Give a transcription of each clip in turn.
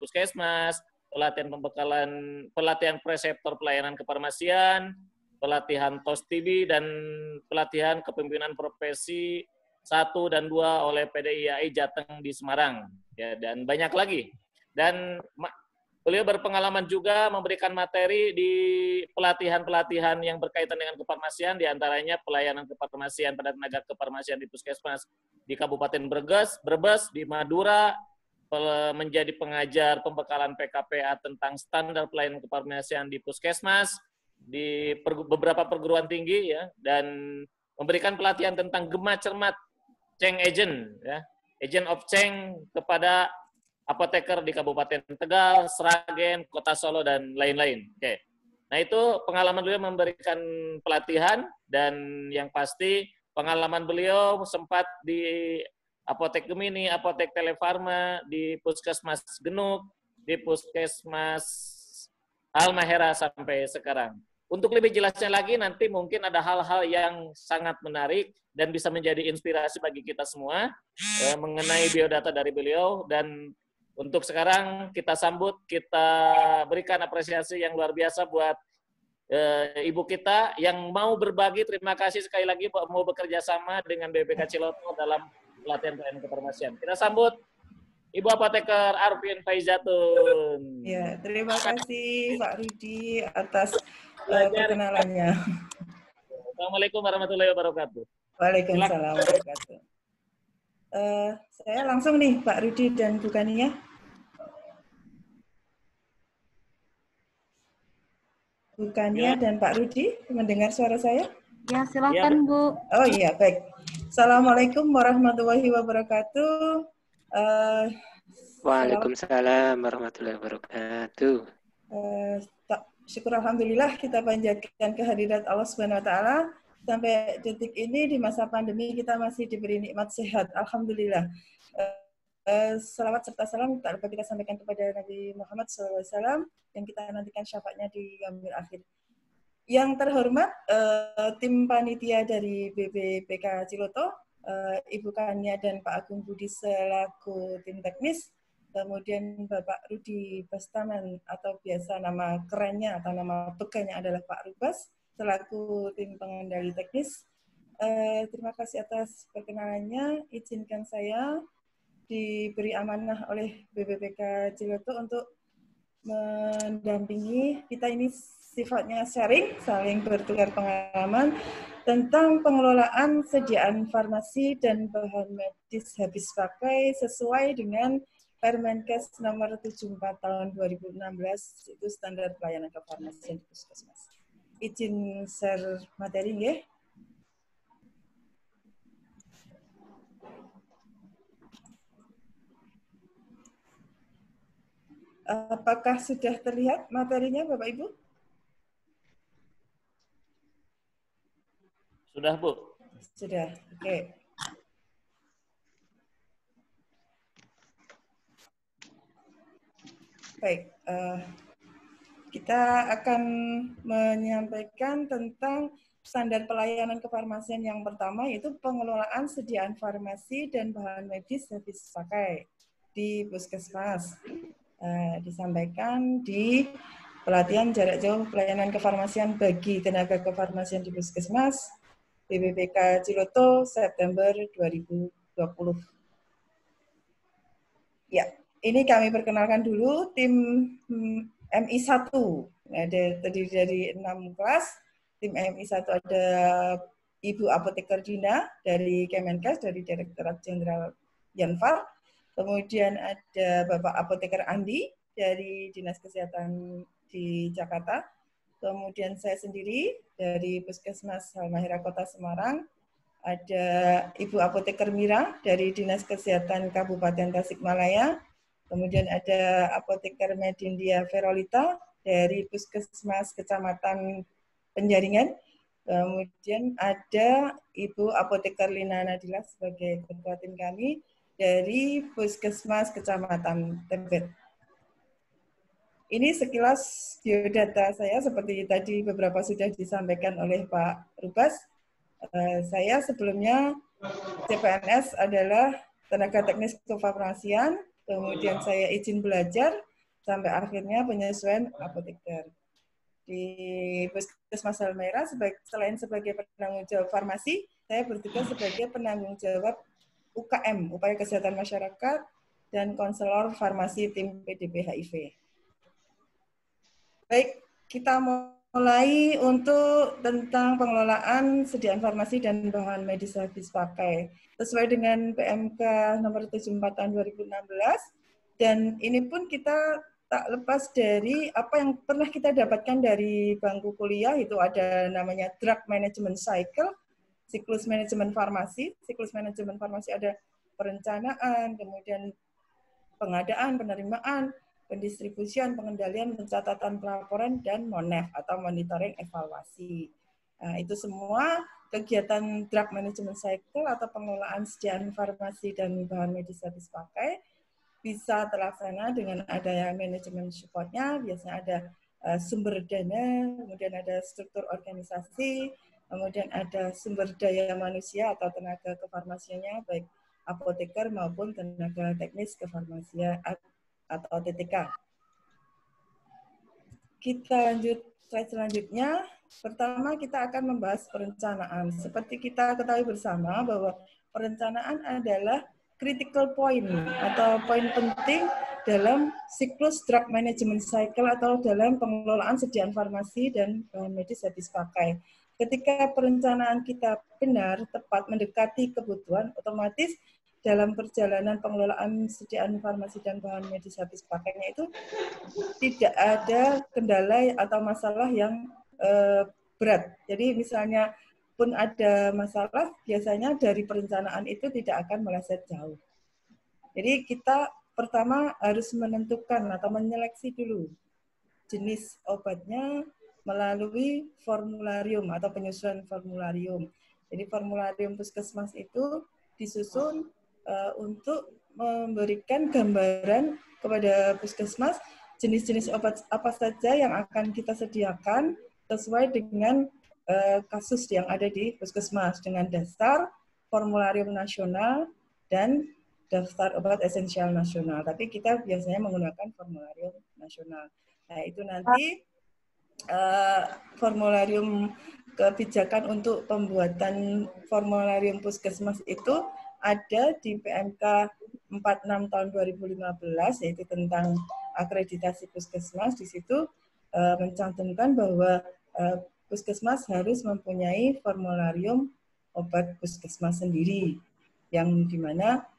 puskesmas, pelatihan pembekalan, pelatihan preseptor pelayanan kefarmasian, pelatihan TOS-TB, dan pelatihan kepemimpinan profesi 1 dan 2 oleh PDIAI Jateng di Semarang. Ya, dan banyak lagi. Dan beliau berpengalaman juga memberikan materi di pelatihan-pelatihan yang berkaitan dengan kefarmasian, diantaranya pelayanan kefarmasian pada tenaga kefarmasian di puskesmas di Kabupaten Brebes, di Madura, menjadi pengajar pembekalan PKPA tentang standar pelayanan kefarmasian di puskesmas, di beberapa perguruan tinggi, ya, dan memberikan pelatihan tentang Gema Cermat Change Agent, ya, Agent of Change kepada apoteker di Kabupaten Tegal, Sragen, Kota Solo, dan lain-lain. Oke. Nah, itu pengalaman beliau memberikan pelatihan, dan yang pasti pengalaman beliau sempat di Apotek Gemini, Apotek Telefarma, di Puskesmas Genuk, di Puskesmas Halmahera sampai sekarang. Untuk lebih jelasnya lagi, nanti mungkin ada hal-hal yang sangat menarik dan bisa menjadi inspirasi bagi kita semua mengenai biodata dari beliau. Dan untuk sekarang kita sambut, kita berikan apresiasi yang luar biasa buat ibu kita yang mau berbagi. Terima kasih sekali lagi mau bekerja sama dengan BPK Ciloto dalam pelatihan pelayanan kefarmasian. Kita sambut Ibu Apoteker Arvin Faizatun. Ya, terima kasih Pak Rudi atas perkenalannya. Assalamualaikum warahmatullahi wabarakatuh. Waalaikumsalam warahmatullahi wabarakatuh. Saya langsung nih Pak Rudi dan Bu Kania. Bu Kania dan Pak Rudi, mendengar suara saya? Ya, silakan Bu. Oh iya, baik. Assalamualaikum warahmatullahi wabarakatuh. Waalaikumsalam warahmatullahi wabarakatuh. Syukur alhamdulillah kita panjatkan kehadirat Allah Subhanahu wa taala. Sampai detik ini di masa pandemi kita masih diberi nikmat sehat, alhamdulillah. Salawat serta salam tak lupa kita sampaikan kepada Nabi Muhammad SAW yang kita nantikan syafaatnya di yaumil akhir. Yang terhormat tim panitia dari BPK Ciloto, Ibu Kania dan Pak Agung Budi selaku tim teknis, kemudian Bapak Rudi Bastaman atau biasa nama kerennya atau nama pegawainya adalah Pak Rubas selaku tim pengendali teknis. Terima kasih atas perkenalannya. Izinkan saya diberi amanah oleh BPK Ciloto untuk mendampingi kita. Ini sifatnya sharing, saling bertukar pengalaman tentang pengelolaan sediaan farmasi dan bahan medis habis pakai sesuai dengan Permenkes nomor 74 tahun 2016, itu standar pelayanan kefarmasian di puskesmas. Izin share materi nggih. Apakah sudah terlihat materinya Bapak Ibu? Sudah, Bu. Sudah, oke. Baik, kita akan menyampaikan tentang standar pelayanan kefarmasian yang pertama, yaitu pengelolaan sediaan farmasi dan bahan medis habis pakai di puskesmas. Disampaikan di pelatihan jarak jauh pelayanan kefarmasian bagi tenaga kefarmasian di puskesmas BPK Ciloto September 2020. Ya, ini kami perkenalkan dulu tim MI1. Terdiri dari 6 kelas. Tim MI1 ada Ibu Apoteker Dina dari Kemenkes, dari Direktorat Jenderal Yanfar. Kemudian ada Bapak Apoteker Andi dari Dinas Kesehatan di Jakarta. Kemudian saya sendiri dari Puskesmas Halmahera Kota Semarang. Ada Ibu Apoteker Mira dari Dinas Kesehatan Kabupaten Tasikmalaya. Kemudian ada Apoteker Medindia Verolita dari Puskesmas Kecamatan Penjaringan. Kemudian ada Ibu Apoteker Lina Nadila sebagai ketua tim kami dari Puskesmas Kecamatan Tebet. Ini sekilas biodata saya seperti tadi beberapa sudah disampaikan oleh Pak Rubas. Saya sebelumnya CPNS adalah tenaga teknis kefarmasian, kemudian saya izin belajar sampai akhirnya penyesuaian apoteker. Di Puskesmas Halmahera selain sebagai penanggung jawab farmasi, saya bertugas sebagai penanggung jawab UKM, Upaya Kesehatan Masyarakat, dan konselor farmasi tim PDP HIV. Baik, kita mulai untuk tentang pengelolaan sediaan farmasi dan bahan medis habis pakai. Sesuai dengan PMK nomor 74 tahun 2016, dan ini pun kita tak lepas dari apa yang pernah kita dapatkan dari bangku kuliah, itu ada namanya drug management cycle, siklus manajemen farmasi. Siklus manajemen farmasi ada perencanaan, kemudian pengadaan, penerimaan, pendistribusian, pengendalian, pencatatan pelaporan, dan MONEF atau monitoring evaluasi. Nah, itu semua kegiatan drug management cycle atau pengelolaan sediaan farmasi dan bahan medis habis pakai bisa terlaksana dengan adanya manajemen support-nya. Biasanya ada sumber dana, kemudian ada struktur organisasi, kemudian ada sumber daya manusia atau tenaga kefarmasiannya, baik apoteker maupun tenaga teknis kefarmasian atau TTK. Kita lanjut slide selanjutnya. Pertama kita akan membahas perencanaan. Seperti kita ketahui bersama bahwa perencanaan adalah critical point atau poin penting dalam siklus drug management cycle atau dalam pengelolaan sediaan farmasi dan bahan medis habis pakai. Ketika perencanaan kita benar, tepat, mendekati kebutuhan, otomatis dalam perjalanan pengelolaan sediaan farmasi dan bahan medis habis pakainya itu tidak ada kendala atau masalah yang berat. Jadi misalnya pun ada masalah, biasanya dari perencanaan itu tidak akan meleset jauh. Jadi kita pertama harus menentukan atau menyeleksi dulu jenis obatnya melalui formularium atau penyusunan formularium. Jadi formularium puskesmas itu disusun untuk memberikan gambaran kepada puskesmas jenis-jenis obat apa saja yang akan kita sediakan sesuai dengan kasus yang ada di puskesmas dengan daftar formularium nasional dan daftar obat esensial nasional. Tapi kita biasanya menggunakan formularium nasional. Nah, itu nanti formularium kebijakan untuk pembuatan formularium puskesmas itu ada di PMK 46 tahun 2015, yaitu tentang akreditasi puskesmas. Di situ mencantumkan bahwa puskesmas harus mempunyai formularium obat puskesmas sendiri, yang dimana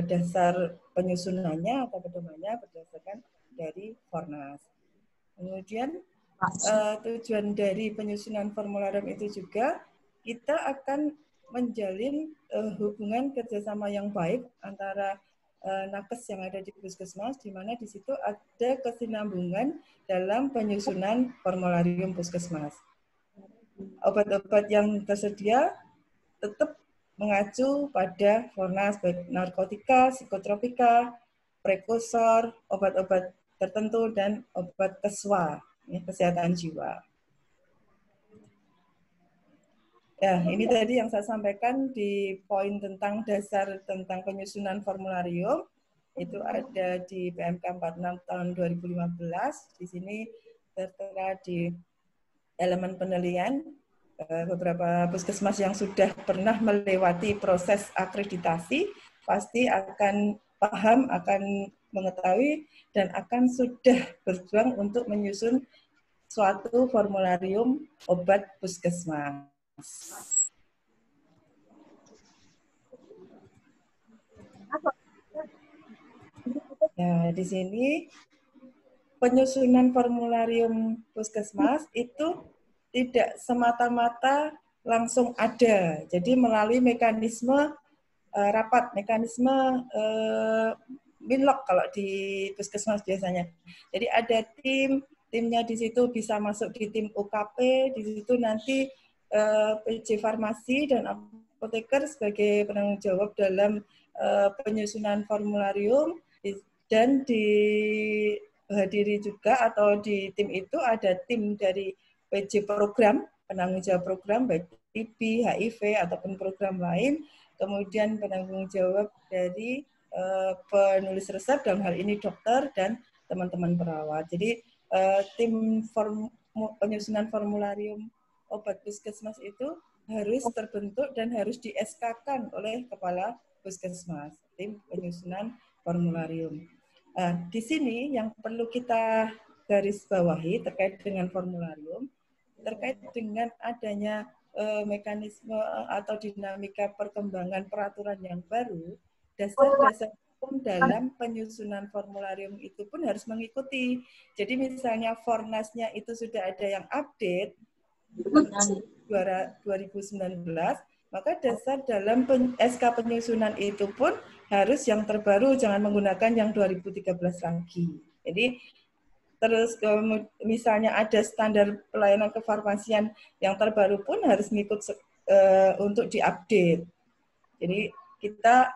dasar penyusunannya atau pedomannya berdasarkan dari Fornas. Kemudian tujuan dari penyusunan formularium itu juga kita akan menjalin hubungan kerjasama yang baik antara nakes yang ada di puskesmas, di mana di situ ada kesinambungan dalam penyusunan formularium puskesmas. Obat-obat yang tersedia tetap mengacu pada Fornas, baik narkotika, psikotropika, prekursor, obat-obat tertentu, dan obat keswa, kesehatan jiwa. Ya, ini tadi yang saya sampaikan di poin tentang dasar tentang penyusunan formularium. Itu ada di PMK 46 tahun 2015. Di sini tertera di elemen penilaian beberapa puskesmas yang sudah pernah melewati proses akreditasi pasti akan paham, akan mengetahui, dan akan sudah berjuang untuk menyusun suatu formularium obat puskesmas. Nah, di sini penyusunan formularium puskesmas itu tidak semata-mata langsung ada. Jadi melalui mekanisme rapat, mekanisme minlok kalau di puskesmas biasanya. Jadi ada timnya di situ bisa masuk di tim UKP, di situ nanti PJ Farmasi dan apoteker sebagai penanggung jawab dalam penyusunan formularium, dan dihadiri juga atau di tim itu ada tim dari PJ program, penanggung jawab program baik TB, HIV ataupun program lain, kemudian penanggung jawab dari penulis resep dalam hal ini dokter, dan teman-teman perawat. Jadi tim penyusunan formularium obat puskesmas itu harus terbentuk dan harus di-SK-kan oleh kepala puskesmas, tim penyusunan formularium. Di sini yang perlu kita garis bawahi terkait dengan formularium, terkait dengan adanya mekanisme atau dinamika perkembangan peraturan yang baru, dasar-dasar hukum dalam penyusunan formularium itu pun harus mengikuti. Jadi misalnya Fornas-nya itu sudah ada yang update 2019, maka dasar dalam SK penyusunan itu pun harus yang terbaru, jangan menggunakan yang 2013 lagi. Jadi terus misalnya ada standar pelayanan kefarmasian yang terbaru pun harus ngikut untuk diupdate. Jadi kita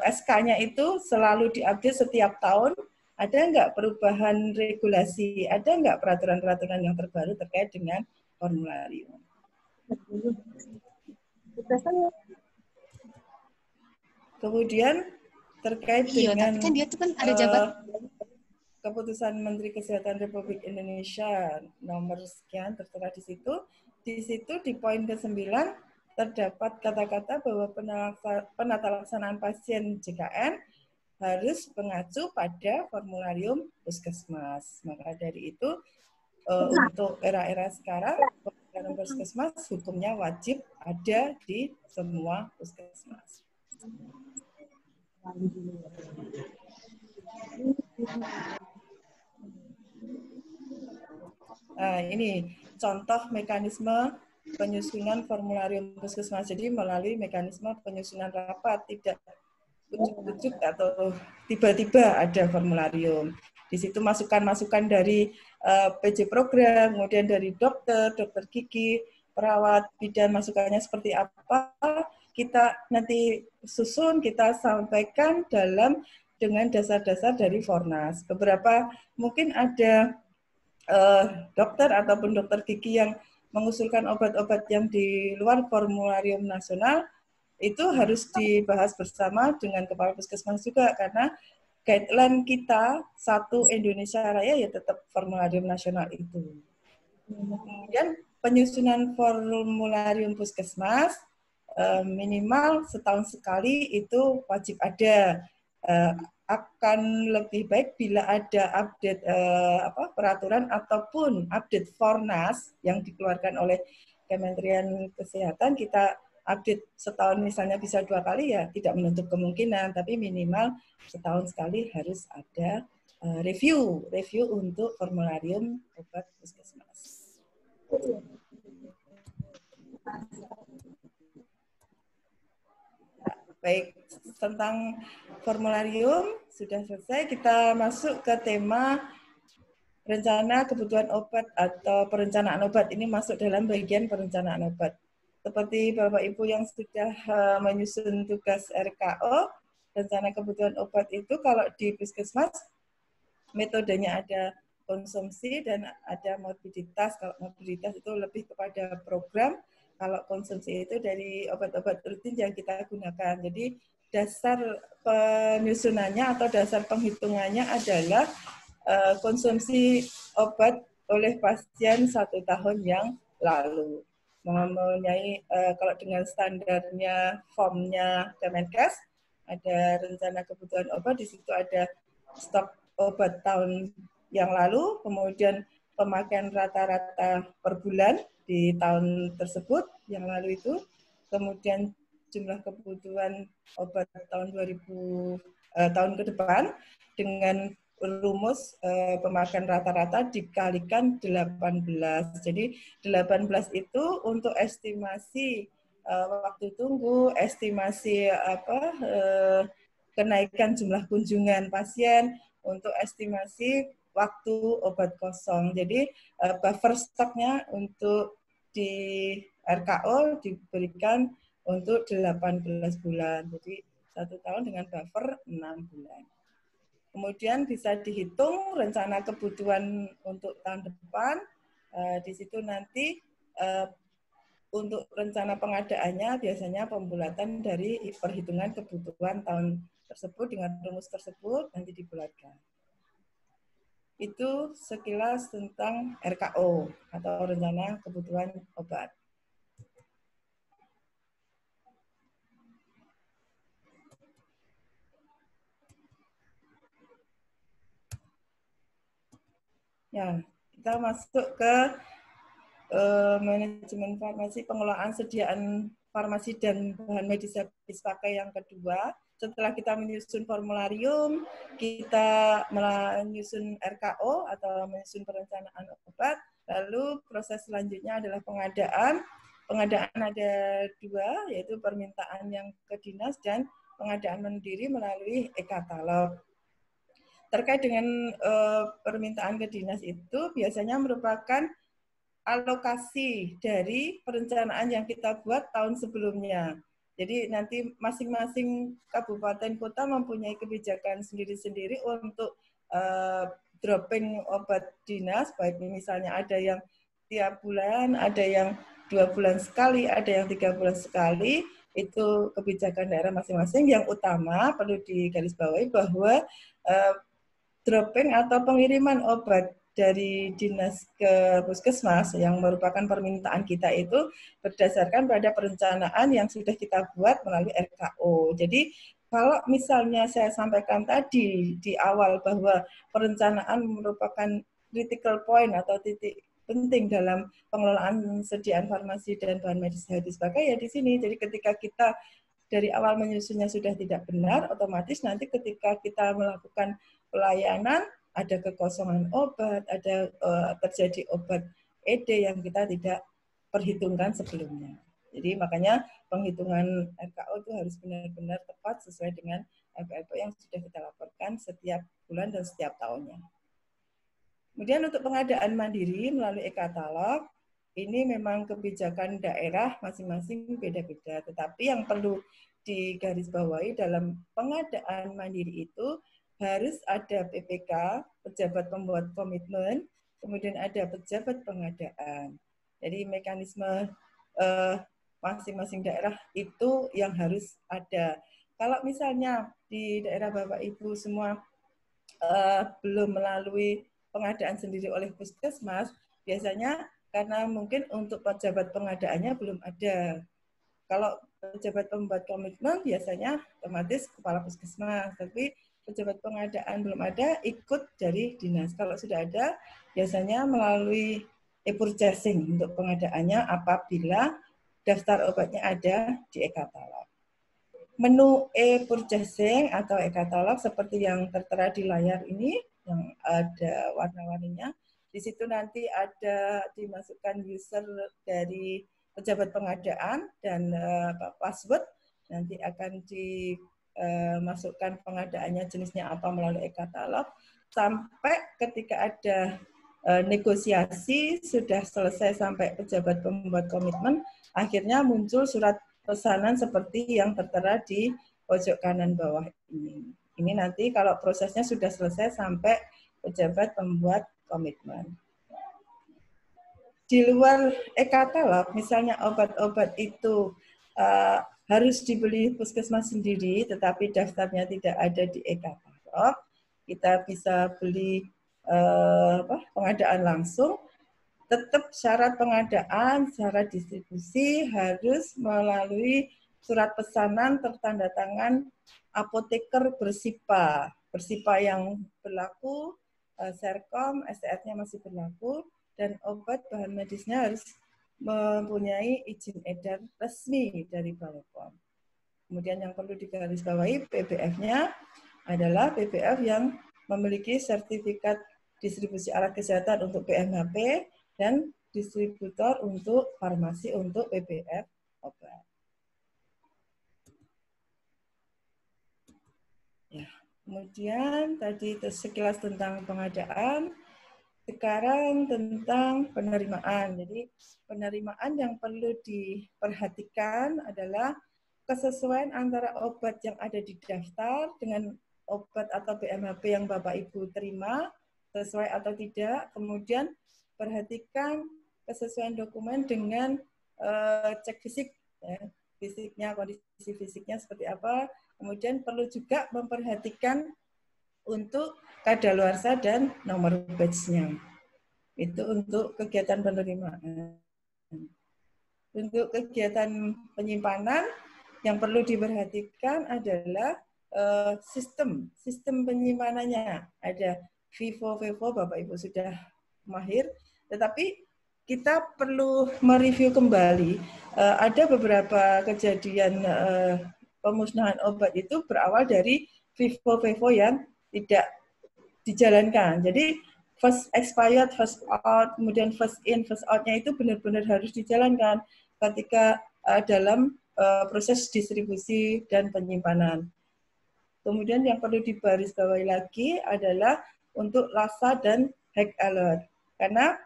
SK-nya itu selalu diupdate setiap tahun. Ada nggak perubahan regulasi? Ada nggak peraturan-peraturan yang terbaru terkait dengan formularium? Kemudian terkait dengan tapi kan dia tuh kan ada jabatan. Keputusan Menteri Kesehatan Republik Indonesia nomor sekian tertera di situ. Di situ di poin ke-9 terdapat kata-kata bahwa penata laksanaan pasien JKN harus mengacu pada formularium puskesmas. Maka dari itu untuk era-era sekarang formularium puskesmas hukumnya wajib ada di semua puskesmas. Ini contoh mekanisme penyusunan formularium puskesmas. Jadi melalui mekanisme penyusunan rapat, tidak ujuk-ujuk atau tiba-tiba ada formularium. Di situ masukan-masukan dari PJ program, kemudian dari dokter gigi, perawat, bidan, masukannya seperti apa, kita nanti susun, kita sampaikan dengan dasar-dasar dari Fornas. Beberapa mungkin ada dokter ataupun dokter gigi yang mengusulkan obat-obat yang di luar formularium nasional, itu harus dibahas bersama dengan kepala puskesmas juga, karena guideline kita satu Indonesia Raya ya tetap formularium nasional itu. Kemudian penyusunan formularium puskesmas minimal setahun sekali itu wajib ada. Akan lebih baik bila ada update peraturan ataupun update Fornas yang dikeluarkan oleh Kementerian Kesehatan, kita update setahun misalnya bisa 2 kali ya tidak menutup kemungkinan, tapi minimal setahun sekali harus ada review untuk formularium obat puskesmas. Baik, tentang formularium sudah selesai. Kita masuk ke tema rencana kebutuhan obat atau perencanaan obat. Ini masuk dalam bagian perencanaan obat. Seperti Bapak Ibu yang sudah menyusun tugas RKO, rencana kebutuhan obat itu kalau di puskesmas metodenya ada konsumsi dan ada morbiditas. Kalau morbiditas itu lebih kepada program. Kalau konsumsi itu dari obat-obat rutin yang kita gunakan. Jadi dasar penyusunannya atau dasar penghitungannya adalah konsumsi obat oleh pasien 1 tahun yang lalu. Mempunyai kalau dengan standarnya formnya Kemenkes, ada rencana kebutuhan obat, di situ ada stok obat tahun yang lalu, kemudian pemakaian rata-rata per bulan di tahun tersebut yang lalu itu, kemudian jumlah kebutuhan obat tahun tahun ke depan dengan rumus pemakaian rata-rata dikalikan 18. Jadi 18 itu untuk estimasi waktu tunggu, estimasi kenaikan jumlah kunjungan pasien, untuk estimasi waktu obat kosong. Jadi buffer stoknya untuk di RKO diberikan untuk 18 bulan. Jadi 1 tahun dengan buffer 6 bulan. Kemudian bisa dihitung rencana kebutuhan untuk tahun depan. Di situ nanti untuk rencana pengadaannya biasanya pembulatan dari perhitungan kebutuhan tahun tersebut dengan rumus tersebut nanti dibulatkan. Itu sekilas tentang RKO atau Rencana Kebutuhan Obat. Ya, kita masuk ke manajemen farmasi, pengelolaan sediaan farmasi dan bahan medis habis pakai yang kedua. Setelah kita menyusun formularium, kita menyusun RKO atau menyusun perencanaan obat, lalu proses selanjutnya adalah pengadaan. Pengadaan ada dua, yaitu permintaan yang ke dinas dan pengadaan mandiri melalui e-katalog. Terkait dengan permintaan ke dinas itu biasanya merupakan alokasi dari perencanaan yang kita buat tahun sebelumnya. Jadi nanti masing-masing kabupaten kota mempunyai kebijakan sendiri-sendiri untuk dropping obat dinas, baik misalnya ada yang tiap bulan, ada yang 2 bulan sekali, ada yang 3 bulan sekali. Itu kebijakan daerah masing-masing. Yang utama perlu digarisbawahi bahwa dropping atau pengiriman obat dari dinas ke puskesmas yang merupakan permintaan kita itu berdasarkan pada perencanaan yang sudah kita buat melalui RKO. Jadi kalau misalnya saya sampaikan tadi di awal bahwa perencanaan merupakan critical point atau titik penting dalam pengelolaan sediaan farmasi dan bahan medis habis pakai ya di sini. Jadi ketika kita dari awal menyusunnya sudah tidak benar, otomatis nanti ketika kita melakukan pelayanan ada kekosongan obat, ada terjadi obat ED yang kita tidak perhitungkan sebelumnya. Jadi makanya penghitungan RKO itu harus benar-benar tepat sesuai dengan FLP yang sudah kita laporkan setiap bulan dan setiap tahunnya. Kemudian untuk pengadaan mandiri melalui e-katalog, ini memang kebijakan daerah masing-masing beda-beda. Tetapi yang perlu digarisbawahi dalam pengadaan mandiri itu harus ada PPK, pejabat pembuat komitmen, kemudian ada pejabat pengadaan. Jadi mekanisme masing-masing daerah itu yang harus ada. Kalau misalnya di daerah Bapak Ibu semua belum melalui pengadaan sendiri oleh puskesmas, biasanya karena mungkin untuk pejabat pengadaannya belum ada. Kalau pejabat pembuat komitmen biasanya otomatis kepala puskesmas, tapi pejabat pengadaan belum ada, ikut dari dinas. Kalau sudah ada, biasanya melalui e-purchasing untuk pengadaannya apabila daftar obatnya ada di e-katalog. Menu e-purchasing atau e-katalog seperti yang tertera di layar ini, yang ada warna-warninya, di situ nanti ada dimasukkan user dari pejabat pengadaan dan password, nanti akan dimasukkan pengadaannya jenisnya apa melalui e-katalog, sampai ketika ada negosiasi sudah selesai sampai pejabat pembuat komitmen, akhirnya muncul surat pesanan seperti yang tertera di pojok kanan bawah ini. Ini nanti kalau prosesnya sudah selesai sampai pejabat pembuat komitmen. Di luar e-katalog, misalnya obat-obat itu harus dibeli puskesmas sendiri, tetapi daftarnya tidak ada di e-katalog, kita bisa beli pengadaan langsung. Tetap syarat pengadaan, syarat distribusi harus melalui surat pesanan tertanda tangan apoteker bersipa. Bersipa yang berlaku, Serkom, STR-nya masih berlaku, dan obat bahan medisnya harus mempunyai izin edar resmi dari Bepom. Kemudian yang perlu digarisbawahi, PBF-nya adalah PBF yang memiliki sertifikat distribusi alat kesehatan untuk PMHP dan distributor untuk farmasi untuk PBF obat. Ya, kemudian tadi sekilas tentang pengadaan. Sekarang tentang penerimaan. Jadi penerimaan yang perlu diperhatikan adalah kesesuaian antara obat yang ada di daftar dengan obat atau BMHP yang Bapak Ibu terima, sesuai atau tidak. Kemudian perhatikan kesesuaian dokumen dengan cek fisik, ya, fisiknya, kondisi fisiknya seperti apa. Kemudian perlu juga memperhatikan untuk kadaluarsa dan nomor batch-nya. Itu untuk kegiatan penerimaan. Untuk kegiatan penyimpanan yang perlu diperhatikan adalah sistem penyimpanannya. Ada FIFO, Bapak Ibu sudah mahir, tetapi kita perlu mereview kembali. Ada beberapa kejadian pemusnahan obat itu berawal dari FIFO yang tidak dijalankan. Jadi first expired, first out, kemudian first in, first out-nya itu benar-benar harus dijalankan ketika dalam proses distribusi dan penyimpanan. Kemudian yang perlu dibarisbawahi lagi adalah untuk LASA dan hack alert. Karena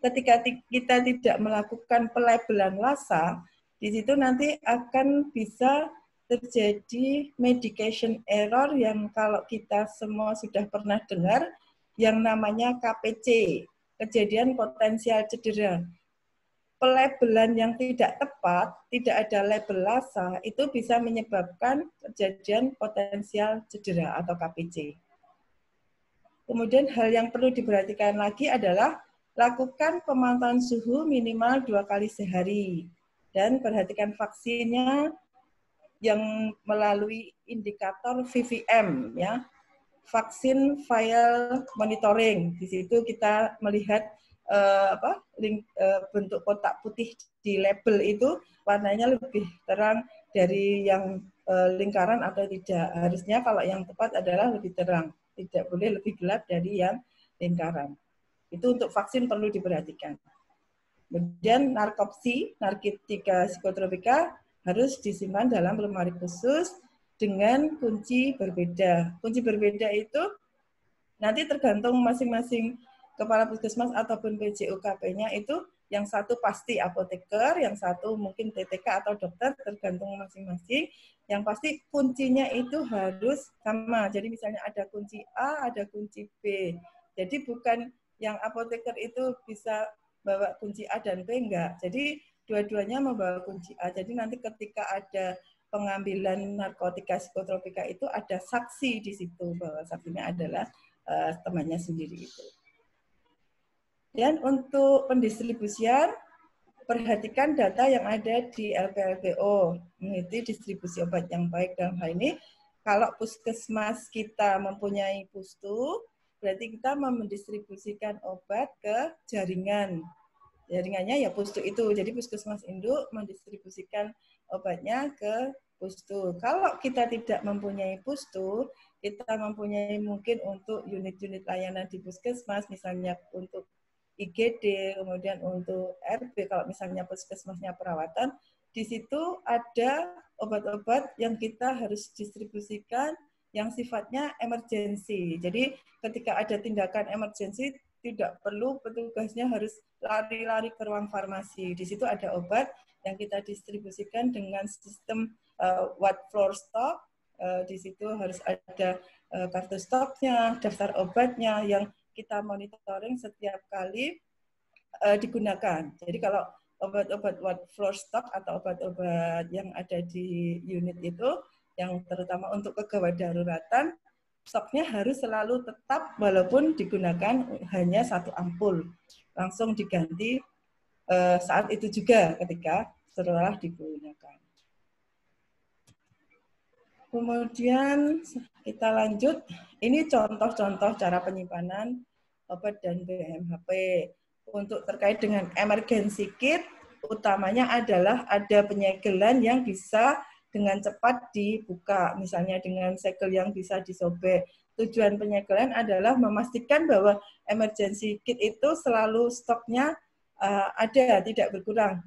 ketika kita tidak melakukan pelabelan LASA, di situ nanti akan bisa terjadi medication error yang kalau kita semua sudah pernah dengar, yang namanya KPC, kejadian potensial cedera. Pelabelan yang tidak tepat, tidak ada label LASA, itu bisa menyebabkan kejadian potensial cedera atau KPC. Kemudian hal yang perlu diperhatikan lagi adalah lakukan pemantauan suhu minimal 2 kali sehari. Dan perhatikan vaksinnya yang melalui indikator VVM, ya, vaksin file monitoring. Di situ kita melihat bentuk kotak putih di label itu warnanya lebih terang dari yang lingkaran atau tidak. Harusnya kalau yang tepat adalah lebih terang, tidak boleh lebih gelap dari yang lingkaran. Itu untuk vaksin perlu diperhatikan. Kemudian narkopsi, narkotika psikotropika harus disimpan dalam lemari khusus dengan kunci berbeda. Kunci berbeda itu nanti tergantung masing-masing kepala puskesmas ataupun PJOKP-nya itu, yang satu pasti apoteker, yang satu mungkin TTK atau dokter, tergantung masing-masing. Yang pasti kuncinya itu harus sama. Jadi misalnya ada kunci A, ada kunci B. Jadi bukan yang apoteker itu bisa bawa kunci A dan B, enggak. Jadi dua-duanya membawa kunci A. Jadi nanti ketika ada pengambilan narkotika psikotropika itu ada saksi di situ bahwa saksinya adalah temannya sendiri itu. Dan untuk pendistribusian, perhatikan data yang ada di LPLPO, meneliti distribusi obat yang baik. Dalam hal ini, kalau puskesmas kita mempunyai pustu, berarti kita mendistribusikan obat ke jaringan. Jaringannya ya pustu itu, jadi puskesmas induk mendistribusikan obatnya ke pustu. Kalau kita tidak mempunyai pustu, kita mempunyai mungkin untuk unit-unit layanan di puskesmas, misalnya untuk IGD, kemudian untuk RB, kalau misalnya puskesmasnya perawatan, di situ ada obat-obat yang kita harus distribusikan yang sifatnya emergensi. Jadi ketika ada tindakan emergensi, tidak perlu petugasnya harus lari-lari ke ruang farmasi. Di situ ada obat yang kita distribusikan dengan sistem what floor stock. Di situ harus ada kartu stoknya, daftar obatnya yang kita monitoring setiap kali digunakan. Jadi kalau obat-obat what floor stock atau obat-obat yang ada di unit itu, yang terutama untuk kegawat daruratan, stoknya harus selalu tetap walaupun digunakan hanya 1 ampul. Langsung diganti saat itu juga ketika setelah digunakan. Kemudian kita lanjut, ini contoh-contoh cara penyimpanan obat dan BMHP. Untuk terkait dengan emergency kit, utamanya adalah ada penyegelan yang bisa dengan cepat dibuka, misalnya dengan segel yang bisa disobek. Tujuan penyegelan adalah memastikan bahwa emergency kit itu selalu stoknya ada, tidak berkurang.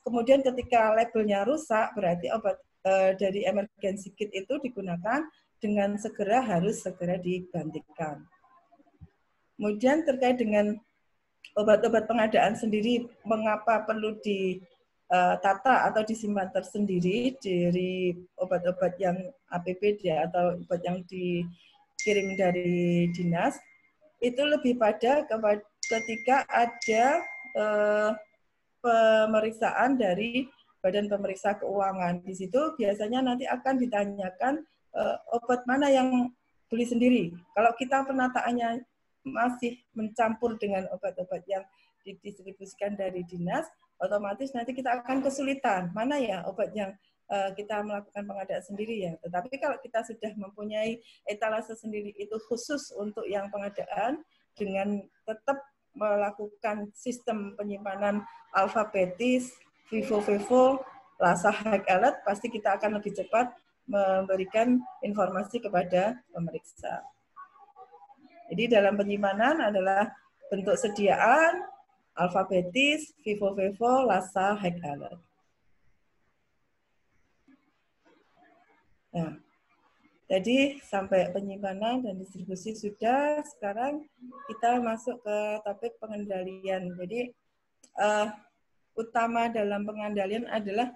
Kemudian ketika labelnya rusak, berarti obat dari emergency kit itu digunakan dengan segera, harus segera digantikan. Kemudian terkait dengan obat-obat pengadaan sendiri, mengapa perlu ditata atau disimpan tersendiri dari obat-obat yang APBD atau obat yang dikirim dari dinas, itu lebih pada ketika ada pemeriksaan dari Badan Pemeriksa Keuangan. Di situ biasanya nanti akan ditanyakan obat mana yang beli sendiri. Kalau kita penataannya masih mencampur dengan obat-obat yang didistribusikan dari dinas, otomatis nanti kita akan kesulitan. Mana ya obat yang kita melakukan pengadaan sendiri ya. Tetapi kalau kita sudah mempunyai etalase sendiri itu khusus untuk yang pengadaan dengan tetap melakukan sistem penyimpanan alfabetis, vivo, LASA high alert, pasti kita akan lebih cepat memberikan informasi kepada pemeriksa. Jadi dalam penyimpanan adalah bentuk sediaan, alfabetis, vivo, LASA high alert. Nah, jadi sampai penyimpanan dan distribusi sudah, sekarang kita masuk ke topik pengendalian. Jadi utama dalam pengendalian adalah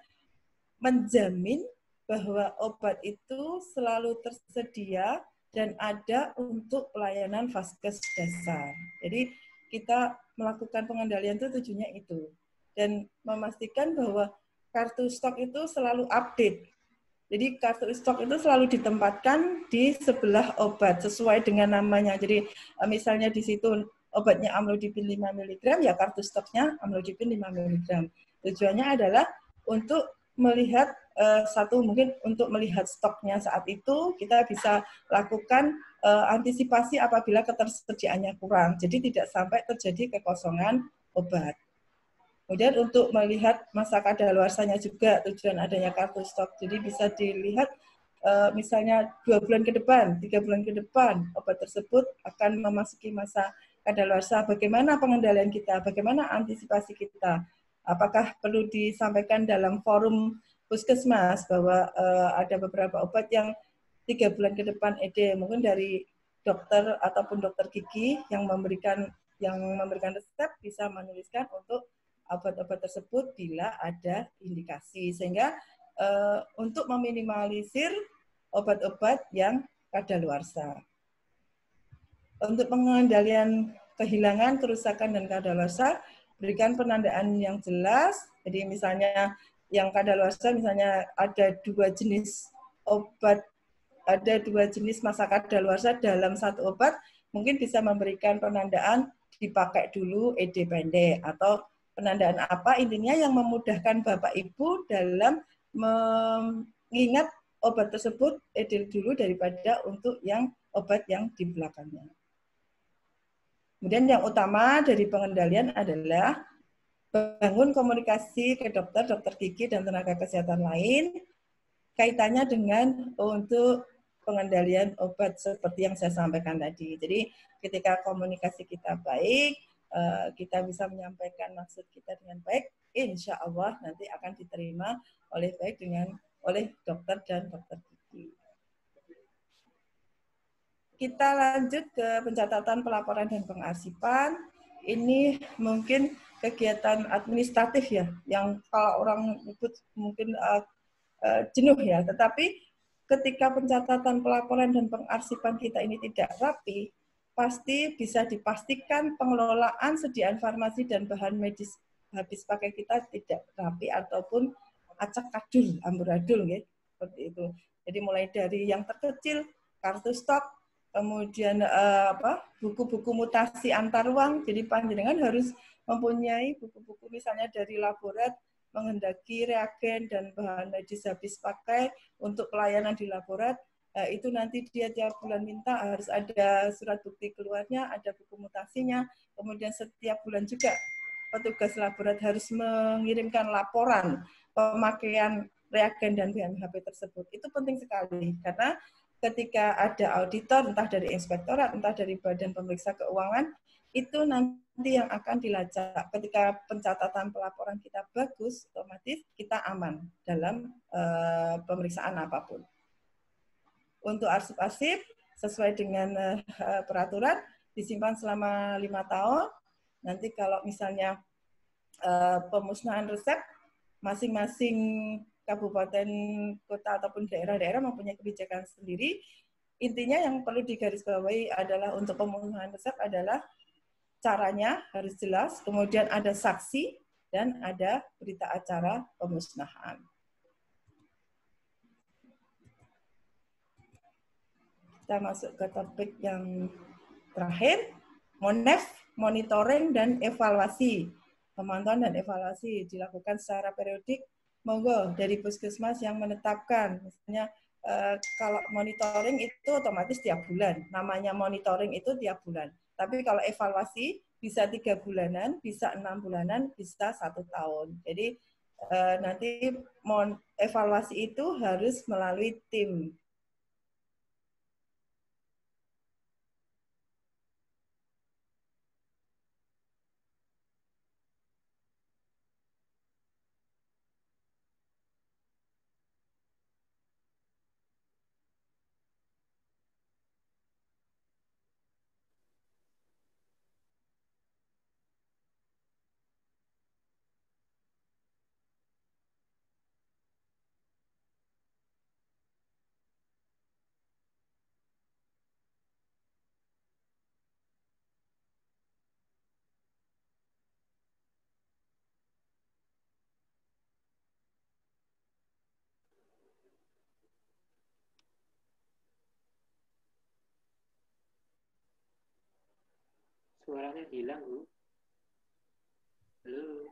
menjamin bahwa obat itu selalu tersedia dan ada untuk pelayanan vaskes dasar. Jadi kita melakukan pengendalian itu tujuannya itu. Dan memastikan bahwa kartu stok itu selalu update. Jadi kartu stok itu selalu ditempatkan di sebelah obat sesuai dengan namanya. Jadi misalnya di situ obatnya amlodipin 5 mg, ya kartu stoknya amlodipin 5 mg. Tujuannya adalah untuk melihat mungkin untuk melihat stoknya saat itu kita bisa lakukan antisipasi apabila ketersediaannya kurang. Jadi tidak sampai terjadi kekosongan obat. Kemudian untuk melihat masa kadaluarsanya juga tujuan adanya kartu stok. Jadi bisa dilihat misalnya 2 bulan ke depan, 3 bulan ke depan obat tersebut akan memasuki masa kadaluarsa. Bagaimana pengendalian kita? Bagaimana antisipasi kita? Apakah perlu disampaikan dalam forum puskesmas bahwa ada beberapa obat yang 3 bulan ke depan ED, mungkin dari dokter ataupun dokter gigi yang memberikan resep bisa menuliskan untuk obat-obat tersebut bila ada indikasi, sehingga untuk meminimalisir obat-obat yang kadaluarsa. Untuk pengendalian kehilangan, kerusakan, dan kadaluarsa, berikan penandaan yang jelas. Jadi misalnya yang kadaluarsa, misalnya ada 2 jenis obat, ada 2 jenis masa kadaluarsa dalam satu obat, mungkin bisa memberikan penandaan dipakai dulu ED pendek atau penandaan apa, intinya yang memudahkan Bapak Ibu dalam mengingat obat tersebut ED dulu daripada untuk yang obat yang di belakangnya. Kemudian yang utama dari pengendalian adalah bangun komunikasi ke dokter gigi, dan tenaga kesehatan lain kaitannya dengan untuk pengendalian obat seperti yang saya sampaikan tadi. Jadi ketika komunikasi kita baik, kita bisa menyampaikan maksud kita dengan baik, insya Allah nanti akan diterima oleh dokter dan dokter gigi. Kita lanjut ke pencatatan, pelaporan, dan pengarsipan. Ini mungkin kegiatan administratif ya, yang kalau orang ikut mungkin jenuh ya, tetapi ketika pencatatan, pelaporan, dan pengarsipan kita ini tidak rapi, pasti bisa dipastikan pengelolaan sediaan farmasi dan bahan medis habis pakai kita tidak rapi ataupun acak-adul, amburadul ya, seperti itu. Jadi mulai dari yang terkecil, kartu stok, kemudian buku-buku mutasi antar ruang. Jadi panjenengan harus mempunyai buku-buku misalnya dari laborat menghendaki reagen dan bahan medis habis pakai untuk pelayanan di laborat. Itu nanti dia tiap bulan minta harus ada surat bukti keluarnya, ada buku mutasinya, kemudian setiap bulan juga petugas laborat harus mengirimkan laporan pemakaian reagen dan BMHP tersebut. Itu penting sekali, karena ketika ada auditor, entah dari inspektorat, entah dari badan pemeriksa keuangan, itu nanti yang akan dilacak. Ketika pencatatan pelaporan kita bagus, otomatis kita aman dalam pemeriksaan apapun. Untuk arsip-arsip, sesuai dengan peraturan, disimpan selama 5 tahun. Nanti kalau misalnya pemusnahan resep, masing-masing kabupaten, kota, ataupun daerah-daerah mempunyai kebijakan sendiri. Intinya yang perlu digarisbawahi adalah untuk pemusnahan resep adalah caranya harus jelas, kemudian ada saksi, dan ada berita acara pemusnahan. Kita masuk ke topik yang terakhir, MONEF, monitoring dan evaluasi. Pemantauan dan evaluasi dilakukan secara periodik. Monggo dari puskesmas yang menetapkan. Misalnya kalau monitoring itu otomatis tiap bulan. Namanya monitoring itu tiap bulan. Tapi kalau evaluasi bisa 3 bulanan, bisa 6 bulanan, bisa 1 tahun. Jadi nanti evaluasi itu harus melalui tim. Suaranya hilang, Bu. Halo.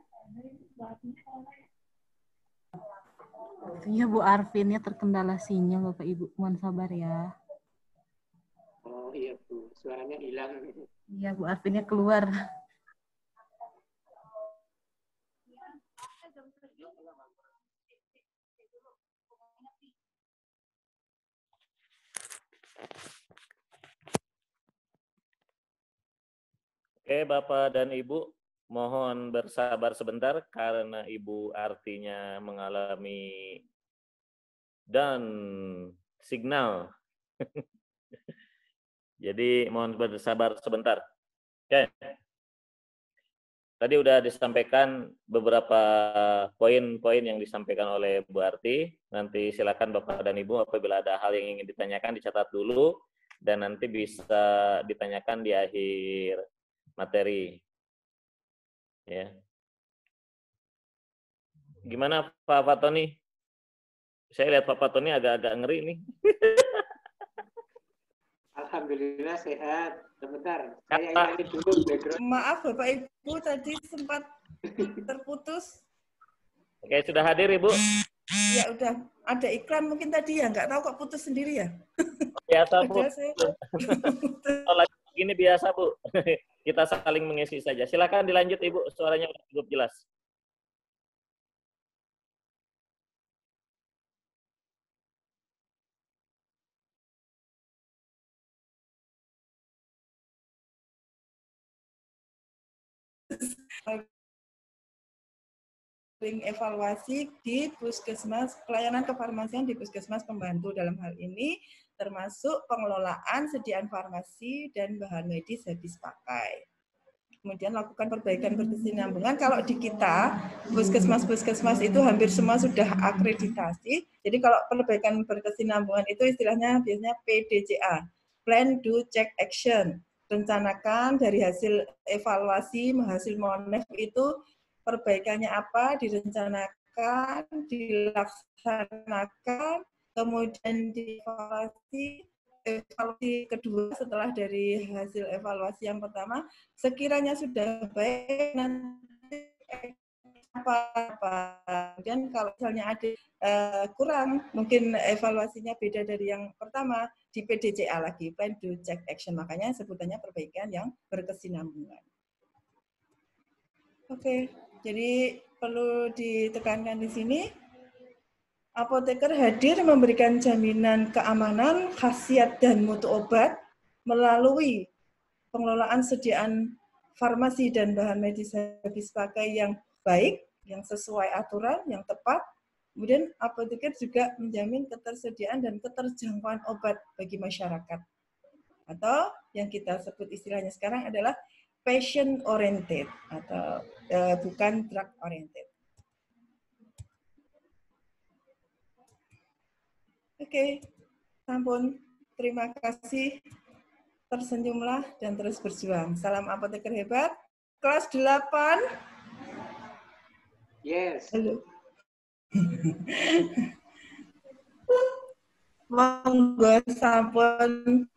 Iya Bu Arvinnya terkendala sinyal Bapak Ibu, mohon sabar ya. Oh iya Bu, suaranya hilang. Iya Bu Arvinnya keluar. Oke, Bapak dan Ibu, mohon bersabar sebentar karena Ibu artinya mengalami dan signal. Jadi mohon bersabar sebentar. Oke. Tadi sudah disampaikan beberapa poin-poin yang disampaikan oleh Bu Arti. Nanti silakan Bapak dan Ibu apabila ada hal yang ingin ditanyakan dicatat dulu dan nanti bisa ditanyakan di akhir materi. Ya. Gimana Pak Fatoni? Saya lihat Pak Fatoni agak-agak ngeri nih. Alhamdulillah sehat. Sebentar, saya hilangin dulu background. Maaf Bapak Ibu tadi sempat terputus. Oke, sudah hadir Ibu? Ya udah, ada iklan mungkin tadi ya, nggak tahu kok putus sendiri ya. Biasa Bu. Kalau ini biasa Bu. Kita saling mengisi saja. Silakan dilanjut Ibu, suaranya cukup jelas. Evaluasi di puskesmas, pelayanan kefarmasian di puskesmas pembantu dalam hal ini termasuk pengelolaan sediaan farmasi dan bahan medis habis pakai. Kemudian lakukan perbaikan berkesinambungan. Kalau di kita, puskesmas-puskesmas itu hampir semua sudah akreditasi. Jadi kalau perbaikan berkesinambungan itu istilahnya biasanya PDCA, Plan, Do, Check, Action. Rencanakan dari hasil evaluasi, hasil MONEF itu perbaikannya apa, direncanakan, dilaksanakan, kemudian dievaluasi kedua setelah dari hasil evaluasi yang pertama, sekiranya sudah baik nanti apa. Kemudian kalau misalnya ada kurang, mungkin evaluasinya beda dari yang pertama, di PDCA lagi, Plan, Do, Check, Action. Makanya sebutannya perbaikan yang berkesinambungan. Oke, jadi perlu ditekankan di sini, apoteker hadir memberikan jaminan keamanan, khasiat, dan mutu obat melalui pengelolaan sediaan farmasi dan bahan medis habis pakai yang baik, yang sesuai aturan, yang tepat. Kemudian apoteker juga menjamin ketersediaan dan keterjangkauan obat bagi masyarakat. Atau yang kita sebut istilahnya sekarang adalah patient oriented atau bukan drug oriented. Oke, sampun. Terima kasih. Tersenyumlah dan terus berjuang. Salam apoteker hebat. Kelas 8. Yes. Halo. Monggo sampun.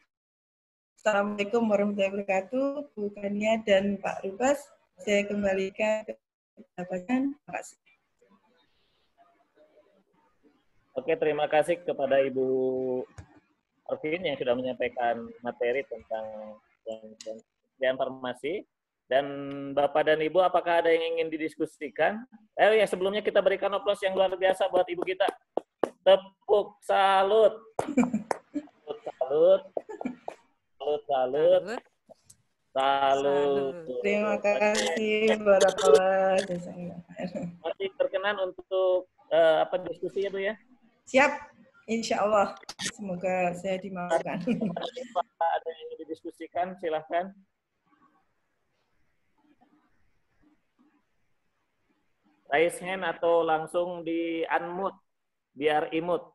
Assalamualaikum warahmatullahi wabarakatuh, Bu Kania dan Pak Rubas. Saya kembalikan ke jawabannya. Terima kasih. Oke, terima kasih kepada Ibu Arvin yang sudah menyampaikan materi tentang yang farmasi. Dan Bapak dan Ibu, apakah ada yang ingin didiskusikan? Ya, sebelumnya kita berikan aplaus yang luar biasa buat Ibu kita. Tepuk salut. Salut. Salut, salut. Salut. Terima kasih, barakallah. Masih berkenan untuk diskusi ya, Bu ya? Siap, insya Allah. Semoga saya dimaafkan. Ada yang ingin didiskusikan, silahkan. Raise hand atau langsung di unmute, biar imut.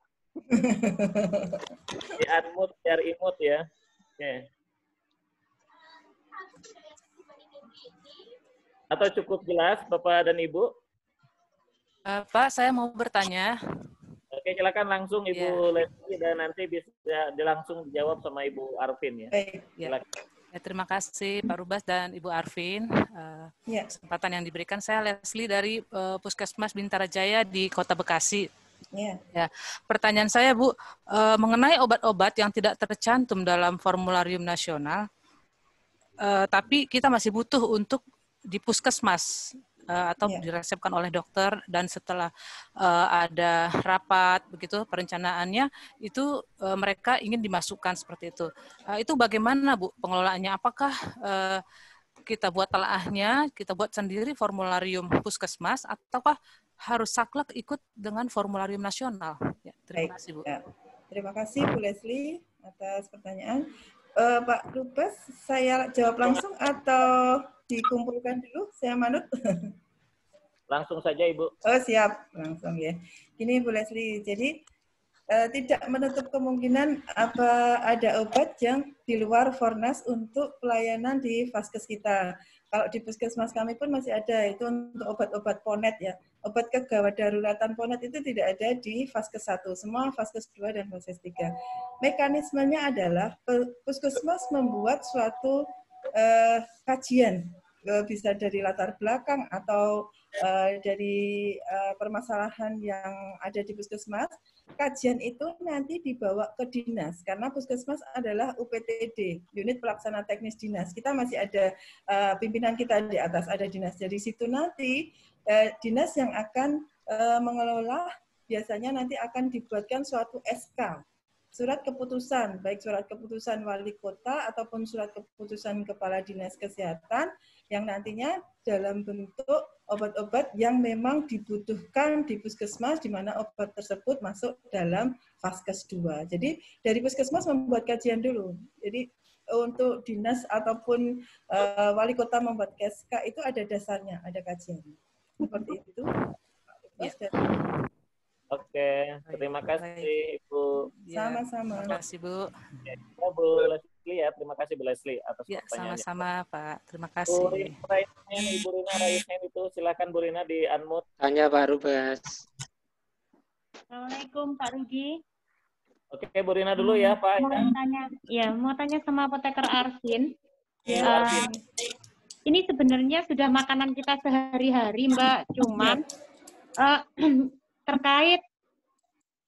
Di unmute, biar imut ya. Oke. Atau cukup jelas, Bapak dan Ibu? Pak, saya mau bertanya. Oke, silakan langsung Ibu Leslie dan nanti bisa langsung dijawab sama Ibu Arvin ya. Baik. Silakan. Ya, terima kasih Pak Rubas dan Ibu Arvin. Ya. Kesempatan yang diberikan. Saya Leslie dari Puskesmas Bintara Jaya di Kota Bekasi. Ya, pertanyaan saya Bu, mengenai obat-obat yang tidak tercantum dalam formularium nasional, tapi kita masih butuh untuk di puskesmas atau diresepkan oleh dokter, dan setelah ada rapat begitu perencanaannya itu mereka ingin dimasukkan seperti itu. Itu bagaimana Bu pengelolaannya? Apakah kita buat telaahnya, kita buat sendiri formularium puskesmas, ataukah harus saklek ikut dengan formularium nasional? Ya, terima kasih Bu. Ya. Terima kasih Bu Leslie atas pertanyaan. Pak Rubas, saya jawab langsung atau dikumpulkan dulu? Saya manut. Langsung saja Ibu. Oh siap, langsung ya. Gini Bu Leslie, jadi tidak menutup kemungkinan ada obat yang di luar Fornas untuk pelayanan di Vaskes kita. Kalau di puskesmas kami pun masih ada, itu untuk obat-obat ponet ya. Obat kegawat daruratan ponet itu tidak ada di Vaskes 1, semua Vaskes 2 dan Vaskes 3. Mekanismenya adalah puskesmas membuat suatu kajian, bisa dari latar belakang atau dari permasalahan yang ada di puskesmas. Kajian itu nanti dibawa ke dinas, karena puskesmas adalah UPTD, unit pelaksana teknis dinas. Kita masih ada pimpinan kita di atas, ada dinas. Dari situ nanti dinas yang akan mengelola, biasanya nanti akan dibuatkan suatu SK, surat keputusan, baik surat keputusan wali kota ataupun surat keputusan kepala dinas kesehatan, yang nantinya dalam bentuk obat-obat yang memang dibutuhkan di puskesmas, di mana obat tersebut masuk dalam Vaskes 2. Jadi dari puskesmas membuat kajian dulu. Jadi untuk dinas ataupun wali kota membuat SK itu ada dasarnya, ada kajian. Seperti itu. Oke, terima kasih Ibu. Sama-sama. Terima kasih Bu. Bu Leslie ya, terima kasih Bu Leslie atas pertanyaannya. Sama-sama Pak, terima kasih. Ibu Rina Raisen itu, silakan Bu Rina di unmute. Tanya Pak Rubas. Assalamualaikum Pak Rudi. Oke, Bu Rina dulu ya Pak. Mau tanya sama apoteker Arvin. Arvin. Ini sebenarnya sudah makanan kita sehari-hari Mbak, cuman terkait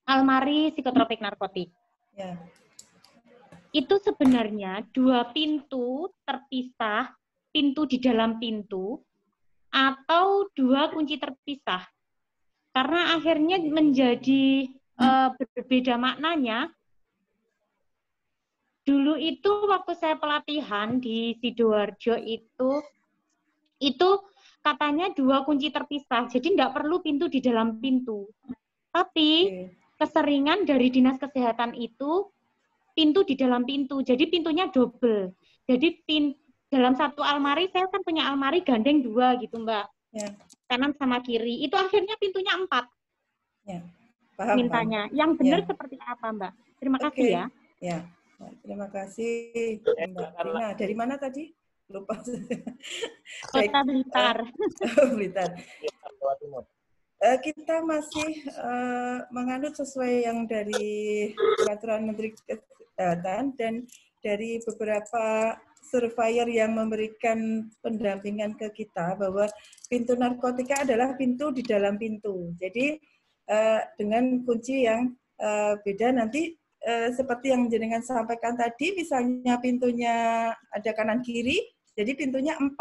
almari psikotropik narkotik. Ya. Itu sebenarnya 2 pintu terpisah, pintu di dalam pintu, atau 2 kunci terpisah. Karena akhirnya menjadi berbeda maknanya. Dulu itu waktu saya pelatihan di Sidoarjo itu katanya 2 kunci terpisah, jadi tidak perlu pintu di dalam pintu. Tapi keseringan dari dinas kesehatan itu pintu di dalam pintu, jadi pintunya double. Jadi dalam satu almari, saya kan punya almari gandeng 2 gitu Mbak, kanan sama kiri. Itu akhirnya pintunya 4. Ya. Paham, mintanya. Yang benar seperti apa Mbak? Terima kasih ya. Ya, terima kasih Mbak Rina. Dari mana tadi? Lupa. Kota Blitar. Blitar. kita masih menganut sesuai yang dari Peraturan Menteri Kesehatan dan dari beberapa surveyor yang memberikan pendampingan ke kita bahwa pintu narkotika adalah pintu di dalam pintu. Jadi dengan kunci yang beda nanti seperti yang jenengan sampaikan tadi, misalnya pintunya ada kanan kiri, jadi pintunya 4.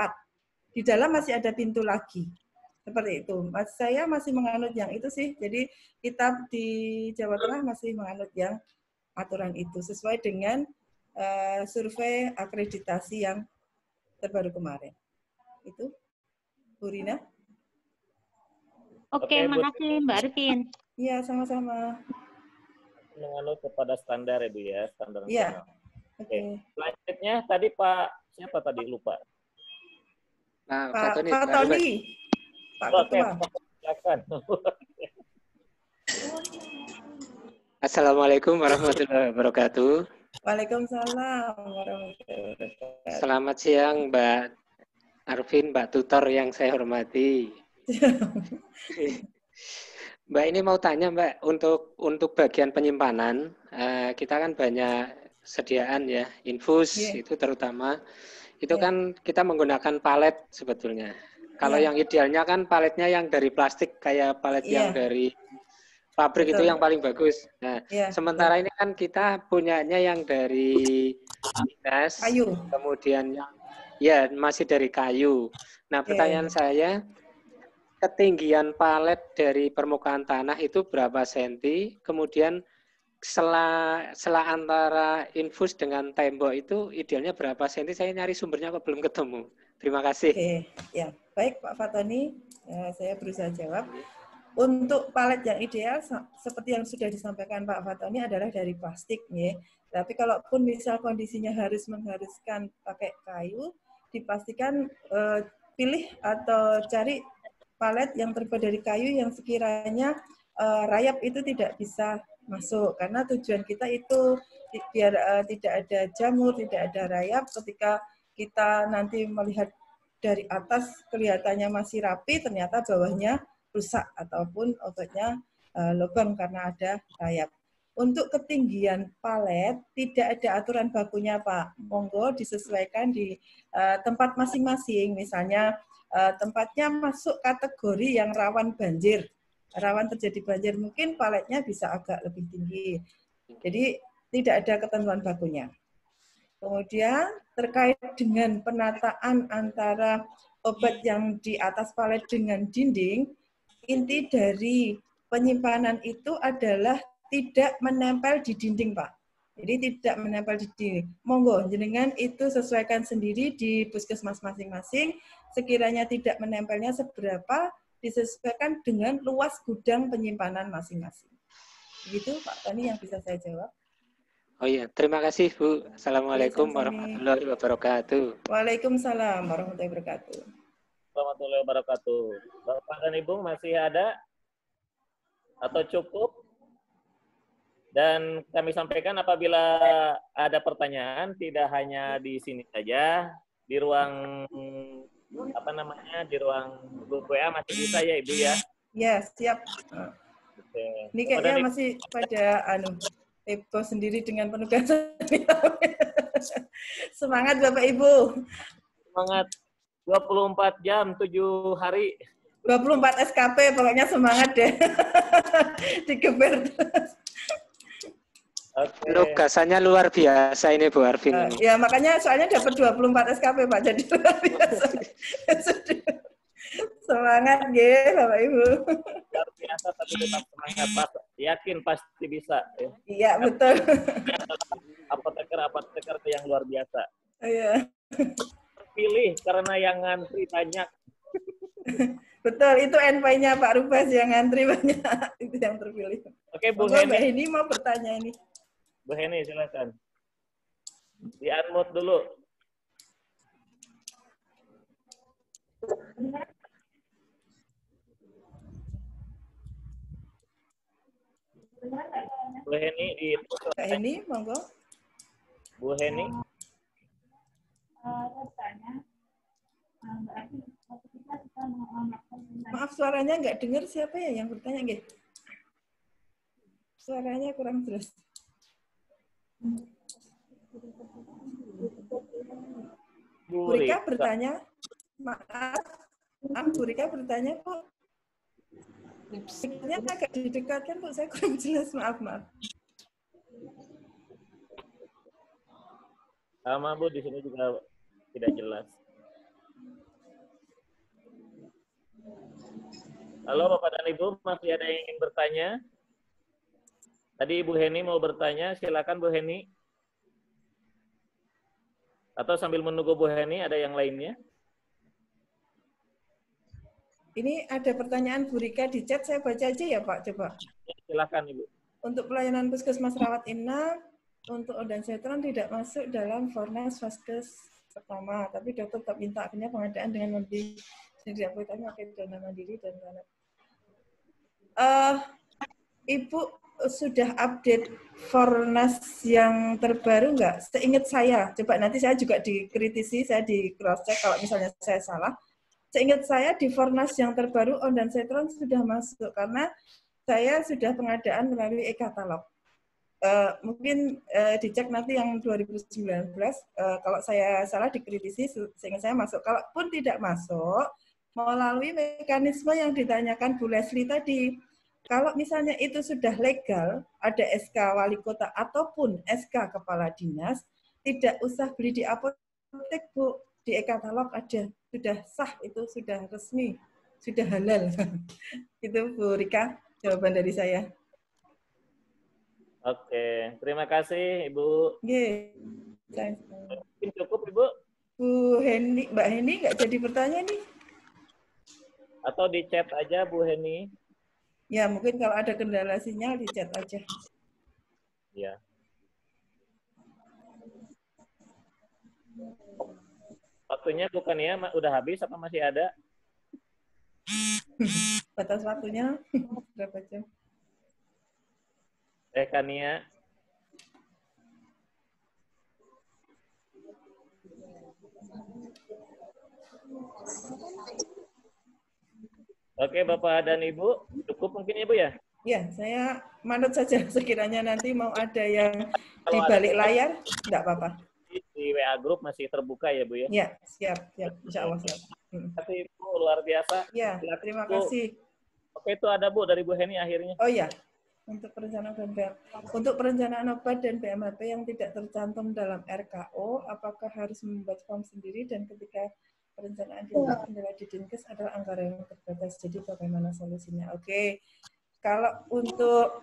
Di dalam masih ada pintu lagi. Seperti itu. Saya masih menganut yang itu sih. Jadi kita di Jawa Tengah masih menganut yang aturan itu sesuai dengan survei akreditasi yang terbaru kemarin. Itu, Bu Rina. Oke, makasih Mbak Arifin. Iya, sama-sama. Menganut kepada standar ya Bu ya, standar. Iya. Oke. Selanjutnya tadi Pak siapa tadi lupa? Pak Tony. Pak Ketua. Silakan. Assalamualaikum warahmatullahi wabarakatuh. Waalaikumsalam warahmatullahi wabarakatuh. Selamat siang Mbak Arifin, Mbak Tutor yang saya hormati. Mbak ini mau tanya Mbak, untuk bagian penyimpanan, kita kan banyak sediaan ya, infus itu terutama, itu kan kita menggunakan palet sebetulnya. Kalau yang idealnya kan paletnya yang dari plastik, kayak palet yang dari pabrik. Betul. Itu yang paling bagus. Nah, sementara ini kan kita punyanya yang dari dinas, kayu. Kemudian yang masih dari kayu. Nah, pertanyaan saya, ketinggian palet dari permukaan tanah itu berapa senti? Kemudian sela antara infus dengan tembok itu idealnya berapa senti? Saya nyari sumbernya kok belum ketemu. Terima kasih. Oke, ya baik Pak Fatoni, saya berusaha jawab. Untuk palet yang ideal seperti yang sudah disampaikan Pak Fatoni adalah dari plastik, ya. Tapi kalaupun misal kondisinya mengharuskan pakai kayu, dipastikan pilih atau cari palet yang terbuat dari kayu yang sekiranya rayap itu tidak bisa masuk, karena tujuan kita itu biar tidak ada jamur, tidak ada rayap. Ketika kita nanti melihat dari atas kelihatannya masih rapi, ternyata bawahnya rusak ataupun obatnya lubang karena ada rayap. Untuk ketinggian palet tidak ada aturan bakunya Pak. Monggo disesuaikan di tempat masing-masing. Misalnya tempatnya masuk kategori yang rawan banjir, rawan terjadi banjir, mungkin paletnya bisa agak lebih tinggi. Jadi tidak ada ketentuan bakunya. Kemudian terkait dengan penataan antara obat yang di atas palet dengan dinding, inti dari penyimpanan itu adalah tidak menempel di dinding, Pak. Jadi tidak menempel di dinding. Monggo, jenengan itu sesuaikan sendiri di puskesmas masing-masing. Sekiranya tidak menempelnya seberapa, disesuaikan dengan luas gudang penyimpanan masing-masing. Begitu Pak Tani yang bisa saya jawab. Oh iya, terima kasih Bu. Assalamualaikum warahmatullahi wabarakatuh. Waalaikumsalam warahmatullahi wabarakatuh. Warahmatullahi wabarakatuh. Bapak dan Ibu masih ada? Atau cukup? Dan kami sampaikan apabila ada pertanyaan, tidak hanya di sini saja, di ruang di ruang grup WA masih bisa ya Ibu ya? Ya, siap. Oke. Ini kayaknya masih pada Eko sendiri dengan penugasan. Semangat Bapak Ibu. Semangat. 24 jam, 7 hari. 24 SKP, pokoknya semangat deh. Digeber terus. Penugasannya luar biasa ini Bu Arifin. Ya makanya soalnya dapat 24 SKP Pak, jadi luar biasa. Semangat ya Bapak Ibu. Luar biasa tapi tetap semangat Pak. Yakin pasti bisa. Ya. Iya betul. Apoteker yang luar biasa. Iya. Terpilih karena yang ngantri banyak. Betul, itu NP-nya Pak Rubas yang ngantri banyak. Itu yang terpilih. Oke Bu Heni. Mbak Heni mau bertanya ini. Bu Heni silakan. Di-unmute dulu. Bu Heni di Mbak Heni, monggo. Bu Heni. Maaf suaranya nggak dengar. Siapa ya yang bertanya, nggih? Suaranya kurang jelas. Bu Rika bertanya, maaf, Bu Rika bertanya, Bu. Mic-nya agak didekatkan, Bu, saya kurang jelas, maaf. Sama, Bu, di sini juga tidak jelas. Halo, Bapak dan Ibu, masih ada yang ingin bertanya? Tadi Ibu Heni mau bertanya, silakan Bu Heni. Atau sambil menunggu Bu Heni, ada yang lainnya? Ini ada pertanyaan Bu Rika di chat, saya baca aja ya Pak, coba. Silakan Ibu. Untuk pelayanan puskesmas rawat inap, untuk ondansetron tidak masuk dalam Fornas Vaskes pertama, tapi dokter tetap minta akhirnya pengadaan dengan membeli sendiri apoteknya pakai dana mandiri dan dana. Ibu sudah update Fornas yang terbaru nggak? Seingat saya, coba nanti saya juga dikritisi, saya di cross check kalau misalnya saya salah. Seingat saya di Fornas yang terbaru ondansetron sudah masuk karena saya sudah pengadaan melalui e-katalog. Mungkin dicek nanti yang 2019. Kalau saya salah dikritisi, sehingga saya masuk. Kalaupun tidak masuk, melalui mekanisme yang ditanyakan Bu Leslie tadi. Kalau misalnya itu sudah legal, ada SK Wali Kota ataupun SK Kepala Dinas, tidak usah beli di apotek, Bu. Di e-katalog ada, sudah sah, itu sudah resmi, sudah halal. Itu Bu Rika, jawaban dari saya. Oke, terima kasih Ibu. Mungkin cukup Ibu. Bu Heni, Mbak Heni nggak jadi bertanya nih? Atau di chat aja Bu Heni? Ya, mungkin kalau ada kendala sinyal di chat aja. Ya. Waktunya bukan ya, udah habis apa masih ada? Batas waktunya berapa jam? Kania. Oke, Bapak dan Ibu, cukup mungkin ya, Bu ya? Ya, saya manut saja sekiranya nanti mau ada yang di balik layar, enggak apa-apa. Di WA Group masih terbuka ya, Bu ya? Ya, siap. Insya Allah siap. Terima kasih, Bu, luar biasa. Ya, terima kasih. Oke, itu ada, Bu, dari Bu Heni akhirnya. Oh ya, untuk perencanaan obat dan PMHP yang tidak tercantum dalam RKO, apakah harus membuat form sendiri, dan ketika perencanaan kendala di Dinkes adalah anggaran yang terbatas, jadi bagaimana solusinya? Oke, kalau untuk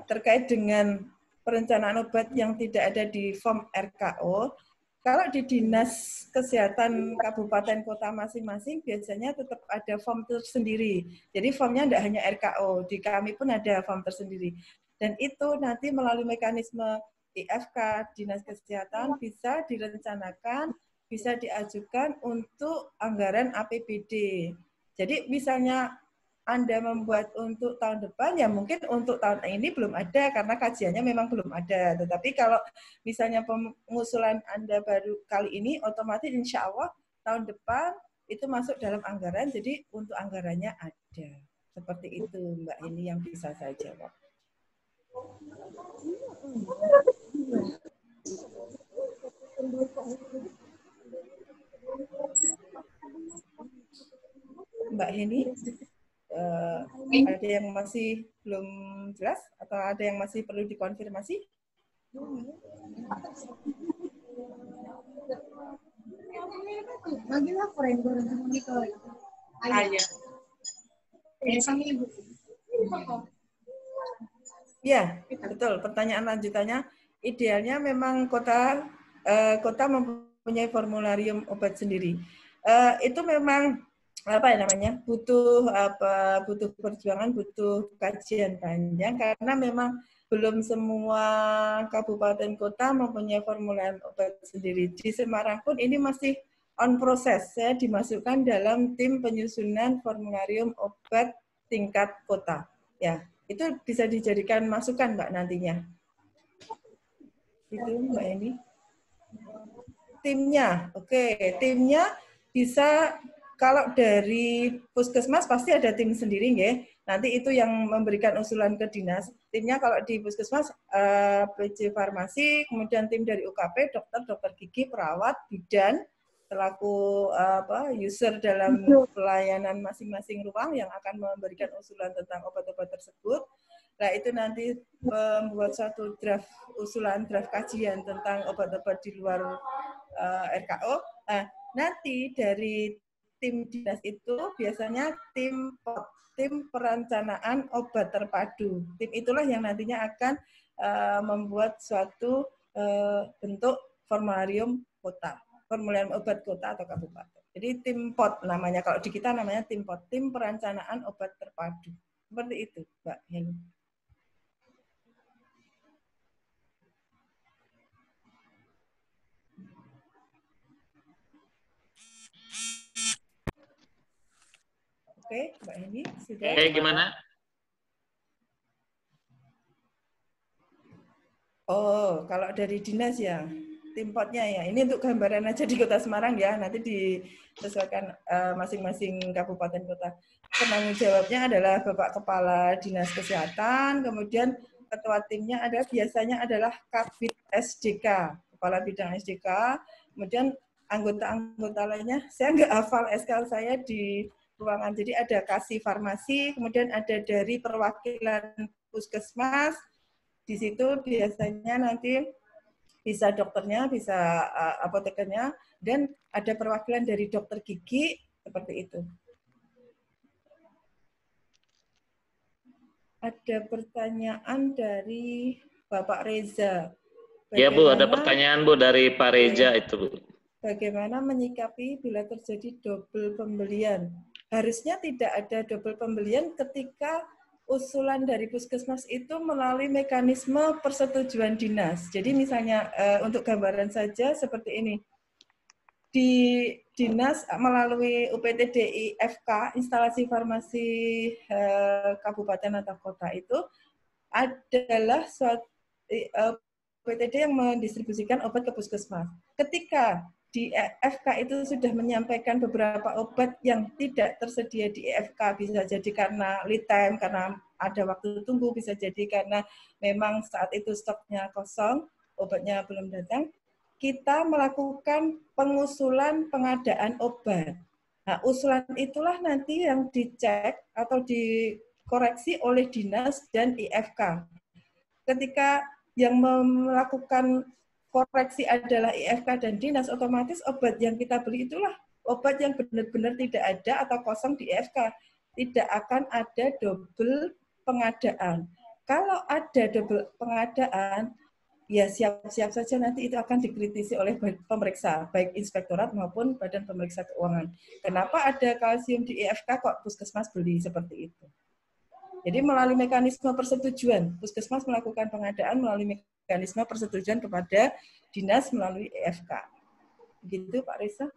terkait dengan perencanaan obat yang tidak ada di form RKO, kalau di Dinas Kesehatan Kabupaten Kota masing-masing biasanya tetap ada form tersendiri. Jadi formnya tidak hanya RKO, di kami pun ada form tersendiri. Dan itu nanti melalui mekanisme IFK Dinas Kesehatan bisa direncanakan, bisa diajukan untuk anggaran APBD. Jadi misalnya Anda membuat untuk tahun depan, ya mungkin untuk tahun ini belum ada karena kajiannya memang belum ada. Tetapi kalau misalnya pengusulan Anda baru kali ini, otomatis insya Allah tahun depan itu masuk dalam anggaran, jadi untuk anggarannya ada. Seperti itu Mbak, ini yang bisa saya jawab. Mbak Heni? Ada yang masih belum jelas atau ada yang masih perlu dikonfirmasi? Ya, betul. Pertanyaan lanjutannya, idealnya memang kota mempunyai formularium obat sendiri. Itu memang butuh perjuangan, butuh kajian panjang karena memang belum semua kabupaten kota mempunyai formularium obat sendiri. Di Semarang pun ini masih on proses, saya dimasukkan dalam tim penyusunan formularium obat tingkat kota. Ya, itu bisa dijadikan masukan Mbak nantinya. Itu Mbak ini. Timnya, oke, timnya bisa. kalau dari puskesmas pasti ada tim sendiri, nggih. Nanti itu yang memberikan usulan ke dinas. Timnya kalau di puskesmas PJ Farmasi, kemudian tim dari UKP, dokter gigi, perawat, bidan, selaku user dalam pelayanan masing-masing ruang yang akan memberikan usulan tentang obat-obat tersebut. Nah, itu nanti membuat suatu draft kajian tentang obat-obat di luar RKO. Nah, nanti dari tim dinas itu biasanya tim perencanaan obat terpadu. Tim itulah yang nantinya akan membuat suatu bentuk formularium kota, formularium obat kota atau kabupaten. Jadi tim POT namanya, kalau di kita namanya tim POT, tim perencanaan obat terpadu. Seperti itu, Mbak Heni. Oke, Mbak Heni, sudah. Oke, gimana? Oh, kalau dari dinas ya, tim potnya ya. Ini untuk gambaran aja di Kota Semarang ya, nanti disesuaikan masing-masing kabupaten kota. Penanggung jawabnya adalah Bapak Kepala Dinas Kesehatan, kemudian ketua timnya biasanya adalah Kabid SDK, Kepala Bidang SDK, kemudian anggota-anggota lainnya, saya nggak hafal SK saya di ruangan. Jadi ada Kasih Farmasi, kemudian ada dari perwakilan puskesmas. Di situ biasanya nanti bisa dokternya, bisa apotekernya, dan ada perwakilan dari dokter gigi, seperti itu. Ada pertanyaan dari Bapak Reza. Ya Bu, ada pertanyaan Bu dari Pak Reza itu Bu. Bagaimana menyikapi bila terjadi double pembelian? Harusnya tidak ada double pembelian ketika usulan dari puskesmas itu melalui mekanisme persetujuan dinas. Jadi misalnya untuk gambaran saja seperti ini. Di dinas melalui UPTDI FK, instalasi farmasi kabupaten atau kota itu adalah suatu UPTD yang mendistribusikan obat ke puskesmas. Ketika di FK itu sudah menyampaikan beberapa obat yang tidak tersedia di FK, bisa jadi karena lead time, karena ada waktu tunggu, bisa jadi karena memang saat itu stoknya kosong, obatnya belum datang, kita melakukan pengusulan pengadaan obat. Nah, usulan itulah nanti yang dicek atau dikoreksi oleh dinas dan IFK. Ketika yang melakukan koreksi adalah IFK dan dinas, otomatis obat yang kita beli itulah obat yang benar-benar tidak ada atau kosong di IFK. Tidak akan ada double pengadaan. Kalau ada double pengadaan, ya siap-siap saja nanti itu akan dikritisi oleh pemeriksa, baik inspektorat maupun badan pemeriksa keuangan. Kenapa ada kalsium di IFK kok puskesmas beli seperti itu? Jadi melalui mekanisme persetujuan, puskesmas melakukan pengadaan melalui mekanisme persetujuan kepada dinas melalui EFK. Begitu Pak Reza.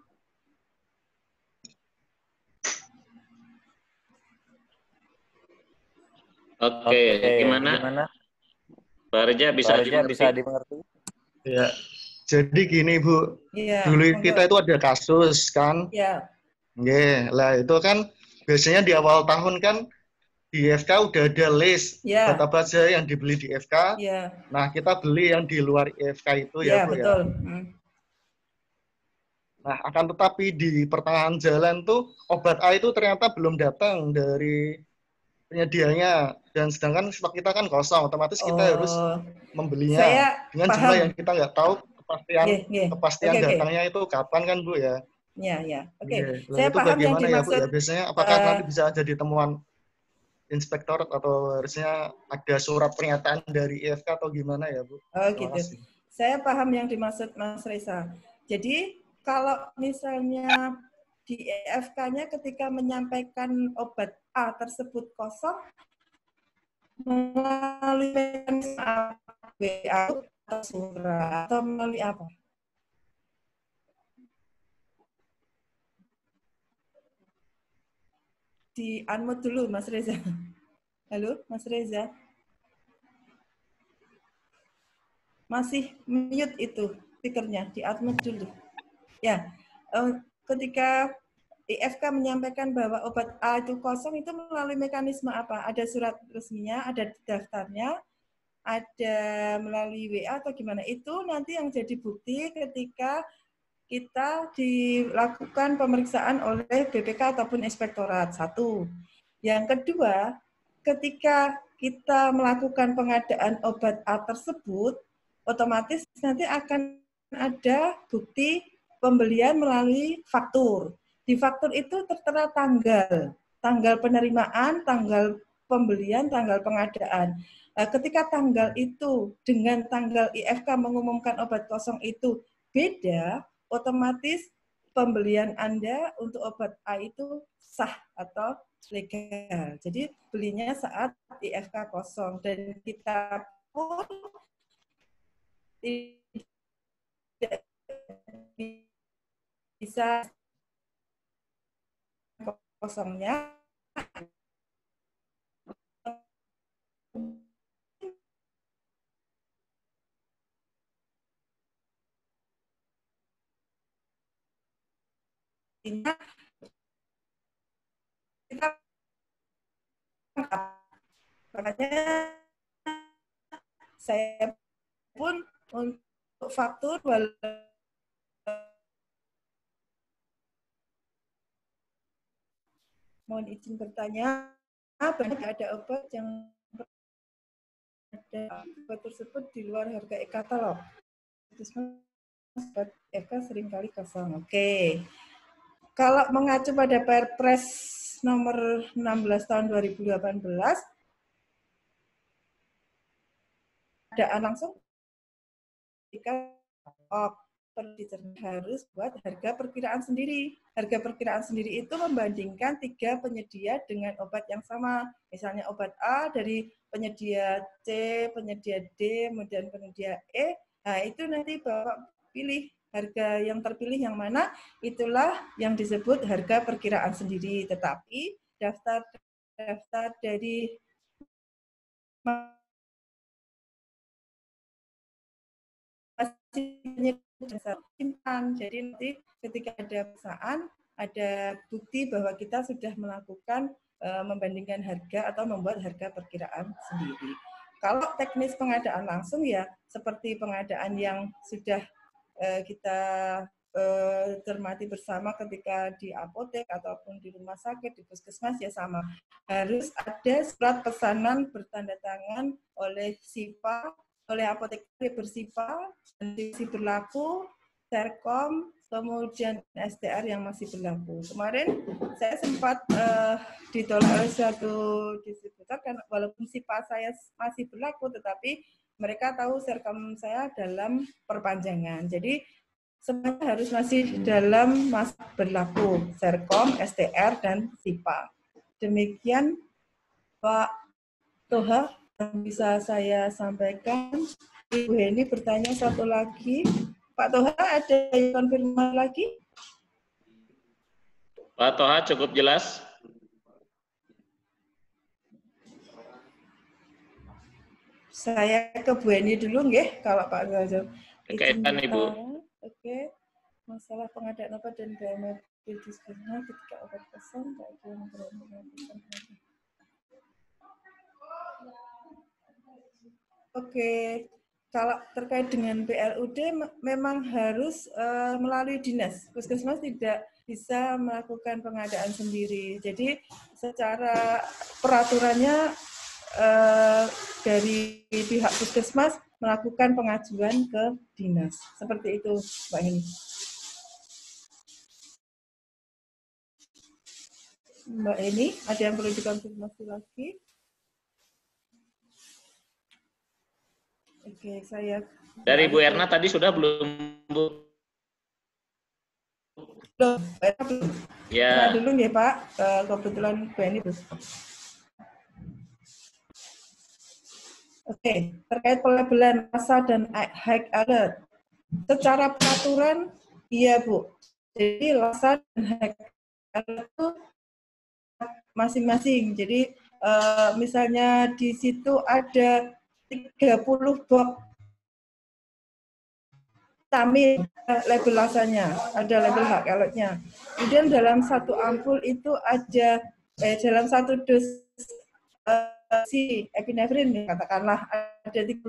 Oke, gimana? Pak Reza bisa dimengerti? Ya, jadi gini Bu, ya, dulu kita itu ada kasus kan? Ya. Lah itu kan biasanya di awal tahun kan di IFK udah ada list obat saja yang dibeli di IFK. Nah, kita beli yang di luar IFK itu ya, Bu betul. Ya. Nah, akan tetapi di pertengahan jalan tuh obat A itu ternyata belum datang dari penyedianya, dan sedangkan stok kita kan kosong, otomatis kita harus membelinya dengan jumlah yang kita nggak tahu kepastian datangnya itu kapan kan Bu ya. Ya. Oke. Saya itu paham bagaimana yang dimaksud, ya Bu ya, biasanya apakah nanti bisa jadi temuan inspektorat atau harusnya ada surat pernyataan dari IFK atau gimana ya Bu? Oh gitu. Saya paham yang dimaksud Mas Reza. Jadi kalau misalnya di IFK-nya ketika menyampaikan obat A tersebut kosong, melalui mekanisme WA atau surat atau melalui apa? Di unmute dulu Mas Reza. Halo Mas Reza. Masih mute itu speakernya, di unmute dulu. Ya, ketika IFK menyampaikan bahwa obat A itu kosong itu melalui mekanisme apa? Ada surat resminya, ada daftarnya, ada melalui WA atau gimana? Itu nanti yang jadi bukti ketika kita dilakukan pemeriksaan oleh BPK ataupun inspektorat. Satu. Yang kedua, ketika kita melakukan pengadaan obat A tersebut, otomatis nanti akan ada bukti pembelian melalui faktur. Di faktur itu tertera tanggal penerimaan, tanggal pembelian, tanggal pengadaan. Ketika tanggal itu dengan tanggal IFK mengumumkan obat kosong itu beda, otomatis pembelian Anda untuk obat A itu sah atau legal. Jadi belinya saat IFK kosong dan kita pun tidak bisa kosongnya kita makanya saya pun untuk faktur mohon izin bertanya, banyak ada obat yang ada obat tersebut di luar harga e-katalog. Obat EK seringkali kosong. Oke. Kalau mengacu pada Perpres nomor 16 tahun 2018, ada langsung jika harus buat harga perkiraan sendiri. Harga perkiraan sendiri itu membandingkan 3 penyedia dengan obat yang sama. Misalnya obat A dari penyedia C, penyedia D, kemudian penyedia E. Nah, itu nanti Bapak pilih harga yang terpilih yang mana, itulah yang disebut harga perkiraan sendiri. Tetapi daftar dari masih simpan. Jadi nanti ketika ada perusahaan, ada bukti bahwa kita sudah melakukan membandingkan harga atau membuat harga perkiraan sendiri. Kalau teknis pengadaan langsung ya seperti pengadaan yang sudah kita cermati bersama ketika di apotek ataupun di rumah sakit, di puskesmas ya sama. Harus ada surat pesanan bertanda tangan oleh SIPA, oleh apoteker bersifat, masih berlaku, Serkom, kemudian STR yang masih berlaku. Kemarin saya sempat ditolak oleh suatu distributor karena walaupun SIPA saya masih berlaku, tetapi mereka tahu Serkom saya dalam perpanjangan. Jadi semuanya harus masih dalam masa berlaku, Serkom, STR, dan SIPA. Demikian Pak Toha yang bisa saya sampaikan. Ibu Heni bertanya satu lagi. Pak Toha ada yang konfirmasi lagi? Pak Toha cukup jelas. Saya ke Bu Heni dulu nggih kalau Pak Toha. Kaitan Ibu. Oke. Masalah pengadaan obat dan biaya medis ketika obat kosong tak ada yang berani melakukan. Oke. Kalau terkait dengan PLUD memang harus melalui dinas. Puskesmas tidak bisa melakukan pengadaan sendiri. Jadi secara peraturannya dari pihak puskesmas melakukan pengajuan ke dinas. Seperti itu, Mbak Heni. Mbak Heni, ada yang perlu dikonfirmasi lagi? Oke, saya... Dari Bu Erna tadi sudah belum, Bu? Belum. Ya. Nah, dulu ya, Pak. Kebetulan Bu Heni belum. Oke, terkait pelabelan massa dan high alert. Secara peraturan, iya Bu. Jadi massa dan high alert itu masing-masing. Jadi misalnya di situ ada 30 box vitamin, label rasanya, ada label hak alotnya. Kemudian dalam satu ampul itu ada, dalam satu dos si epinefrin, katakanlah ada 30,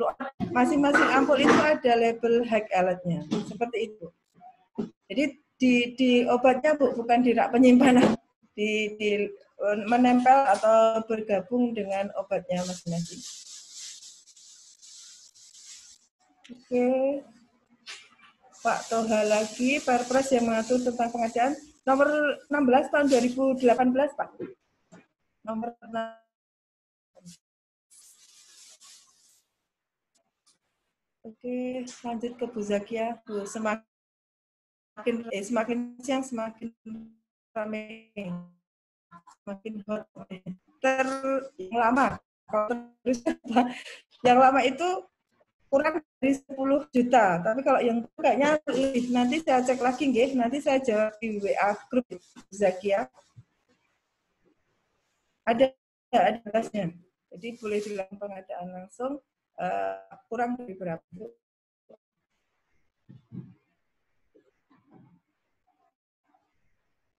masing-masing ampul itu ada label hak alotnya, seperti itu. Jadi di obatnya bukan di rak penyimpanan, di menempel atau bergabung dengan obatnya masing-masing. Oke. Pak Toha lagi, Perpres yang mengatur tentang pengadaan nomor 16 tahun 2018, Pak. Nomor 6. Oke, lanjut ke Bu Zakia. Bu, semakin siang semakin ramai, semakin hot. Yang lama, kalau terus yang lama itu kurang dari 10 juta, tapi kalau yang kayaknya lebih. Nanti saya cek lagi, nggih. Nanti saya jawab di WA grup Zakia. Ada atasnya. Jadi boleh dilakukan pengadaan langsung, kurang dari berapa.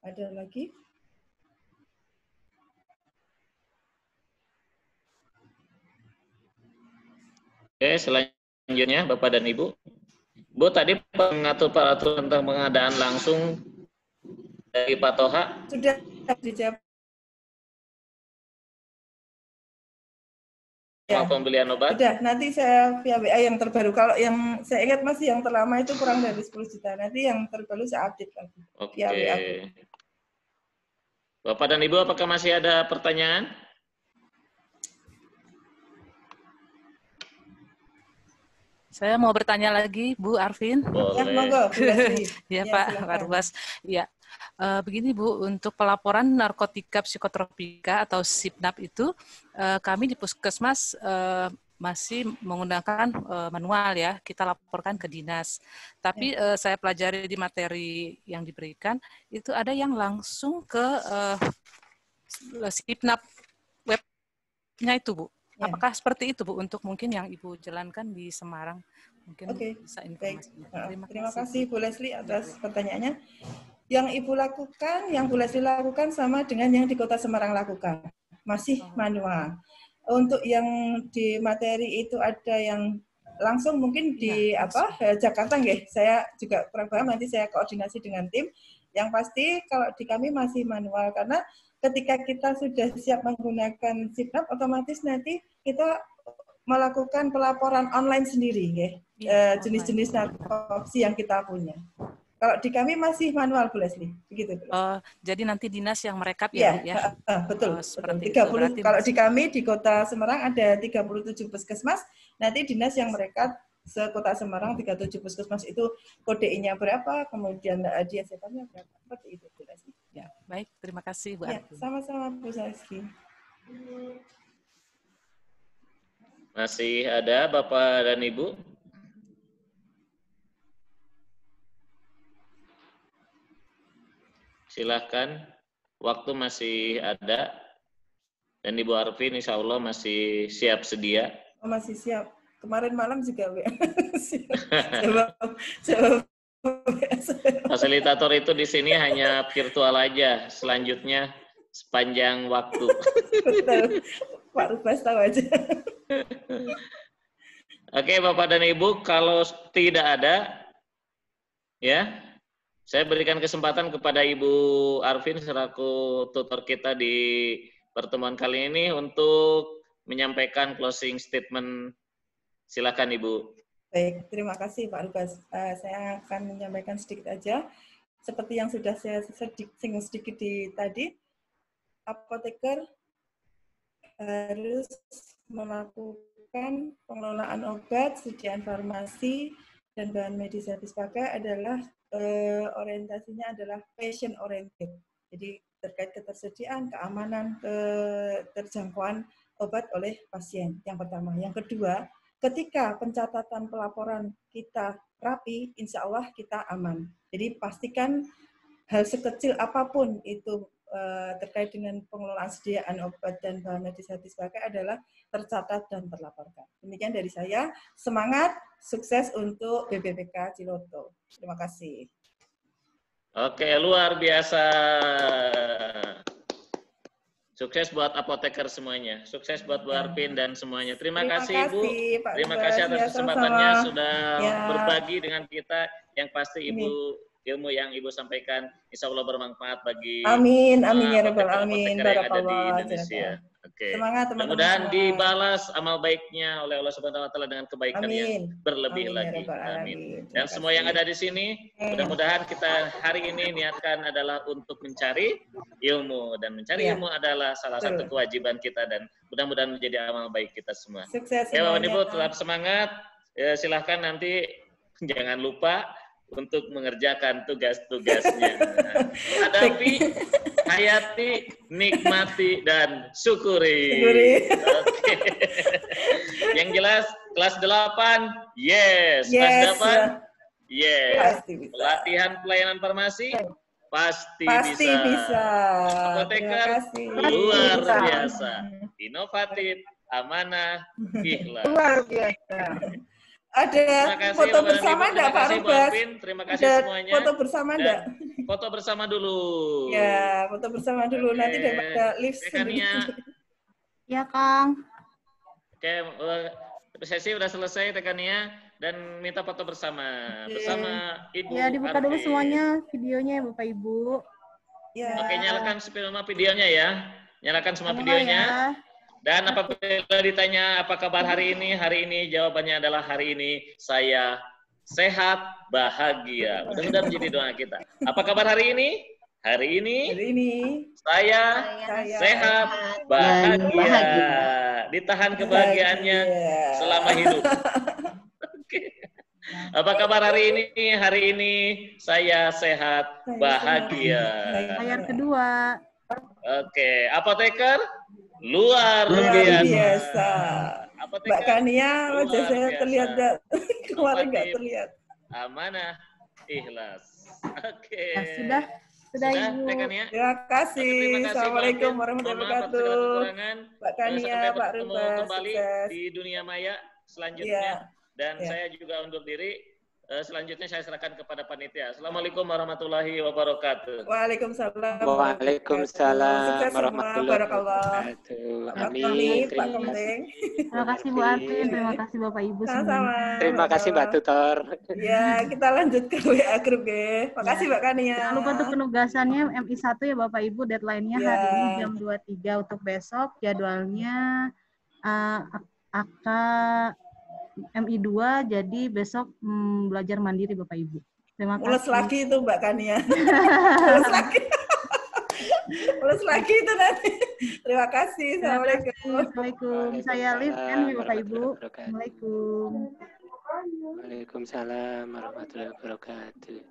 Ada lagi? Oke, selanjutnya Bapak dan Ibu. Bu, tadi mengatur peraturan tentang pengadaan langsung dari Pak Toha. Sudah dijawab. Pembelian obat? Sudah, nanti saya via WA yang terbaru. Kalau yang saya ingat masih yang terlama itu kurang dari 10 juta. Nanti yang terbaru saya update lagi. Oke. Via WA. Bapak dan Ibu, apakah masih ada pertanyaan? Saya mau bertanya lagi, Bu Arvin. Boleh. Ya, monggo. Ya, Pak Rubas. Ya. Begini Bu, untuk pelaporan narkotika psikotropika atau SIPNAP itu, kami di Puskesmas masih menggunakan manual ya, kita laporkan ke dinas. Tapi saya pelajari di materi yang diberikan, itu ada yang langsung ke SIPNAP webnya itu Bu. Apakah seperti itu Bu, untuk mungkin yang Ibu jalankan di Semarang? Mungkin bisa informasinya. Terima kasih Bu Leslie atas pertanyaannya. Yang Ibu lakukan, yang Bu Leslie lakukan sama dengan yang di Kota Semarang lakukan. Masih manual. Untuk yang di materi itu ada yang langsung mungkin di Jakarta nggih. Saya juga kurang paham, nanti saya koordinasi dengan tim. Yang pasti kalau di kami masih manual, karena ketika kita sudah siap menggunakan SIPNAP, otomatis nanti kita melakukan pelaporan online sendiri, nggih. Jenis-jenis narkosi yang kita punya. Kalau di kami masih manual, Bu Leslie, begitu. Jadi nanti dinas yang merekap ya, Bu ya? Betul. Seperti 30. Kalau di kami di Kota Semarang ada 37 puskesmas, nanti dinas yang merekap se-Kota Semarang 37 puskesmas itu kode-nya berapa, kemudian dia setupnya berapa, seperti itu, Bu Leslie. Ya, baik. Terima kasih, Bu. Ya, sama-sama, Bu Leslie. Masih ada Bapak dan Ibu? Silahkan, waktu masih ada, dan Ibu Arvin insya Allah masih siap sedia. Masih siap. Kemarin malam juga, Bu. Fasilitator itu di sini hanya virtual aja, selanjutnya sepanjang waktu. Betul, Pak Rubas tahu aja. Oke, Bapak dan Ibu, kalau tidak ada, ya. Saya berikan kesempatan kepada Ibu Arvin selaku tutor kita di pertemuan kali ini untuk menyampaikan closing statement. Silakan Ibu. Baik, terima kasih Pak Rubas. Saya akan menyampaikan sedikit aja. Seperti yang sudah saya singgung sedikit di tadi, apoteker harus melakukan pengelolaan obat, sediaan farmasi, dan bahan medis habis pakai adalah orientasinya adalah patient oriented. Jadi terkait ketersediaan, keamanan, keterjangkauan obat oleh pasien. Yang pertama. Yang kedua, ketika pencatatan pelaporan kita rapi, insya Allah kita aman. Jadi pastikan hal sekecil apapun itu terkait dengan pengelolaan sediaan obat dan bahan medis habis pakai adalah tercatat dan terlaporkan. Demikian dari saya. Semangat, sukses untuk BPPK Ciloto. Terima kasih. Oke, luar biasa. Sukses buat apoteker semuanya. Sukses buat Bu Arpin dan semuanya. Terima kasih Ibu. Terima kasih atas kesempatannya sudah berbagi dengan kita. Yang pasti Ibu, ilmu yang Ibu sampaikan insya Allah bermanfaat bagi amin ya rabbal alamin. Yang ada di Indonesia. Oke. Semangat teman-teman. Mudah-mudahan dibalas amal baiknya oleh Allah Subhanahu wa taala dengan kebaikan yang berlebih lagi. Amin. Dan semua yang ada di sini, mudah-mudahan kita hari ini niatkan adalah untuk mencari ilmu, dan mencari ilmu adalah salah satu kewajiban kita, dan mudah-mudahan menjadi amal baik kita semua. Sukses ya, Bapak Ibu tetap semangat. Silahkan nanti jangan lupa untuk mengerjakan tugas-tugasnya. Hadapi, hayati, nikmati, dan syukuri. Oke. Yang jelas, kelas 8, yes. Kelas 8, yes. Pelatihan pelayanan farmasi, pasti bisa. Apoteker, luar biasa. Inovatif, amanah, ikhlas. Luar biasa. Ada foto bersama enggak Pak Rubas? Terima kasih semuanya. Foto bersama enggak? Foto bersama dulu. Ya, foto bersama dulu. Nanti daripada live sendiri. Ya, Kang. Oke, sesi udah selesai tekannya, dan minta foto bersama Ibu. Ya, dibuka dulu semuanya videonya ya Bapak Ibu. Ya. Oke, nyalakan semua videonya ya. Nyalakan semua videonya. Ya. Dan apabila ditanya apa kabar hari ini jawabannya adalah hari ini saya sehat, bahagia. Mudah-mudahan menjadi doa kita. Apa kabar hari ini? Hari ini saya sehat, bahagia. Ditahan kebahagiaannya selama hidup. Oke. Apa kabar hari ini? Hari ini saya sehat, bahagia. Ayat kedua. Oke, apoteker luar biasa. Mbak Kania, wajah saya terlihat kemarin nggak terlihat. Amanah, ikhlas. Oke. Sudah Ibu. Terima kasih. Assalamualaikum warahmatullahi wabarakatuh. Mbak Kania, Pak Rubas, kembali di dunia maya selanjutnya. Dan saya juga undur diri. Selanjutnya saya serahkan kepada panitia. Assalamualaikum warahmatullahi wabarakatuh. Waalaikumsalam. Waalaikumsalam warahmatullahi wabarakatuh. Amin. Pak Kembeng. Terima kasih Bu Arpin, terima kasih Bapak Ibu sama-sama. Terima kasih Mbak Tutor. Ya, kita lanjut ke WA grup ya. Makasih Mbak Kania. Jangan lupa untuk penugasannya MI1 ya Bapak Ibu, deadline-nya hari ini jam 23 untuk besok. Jadwalnya MI2, jadi besok belajar mandiri Bapak Ibu. Terima kasih. Ulas lagi itu Mbak Kania. Ulas lagi itu nanti. Terima kasih. Assalamualaikum. Saya Liv kan Bapak Ibu. Assalamualaikum. Waalaikumsalam warahmatullahi wabarakatuh.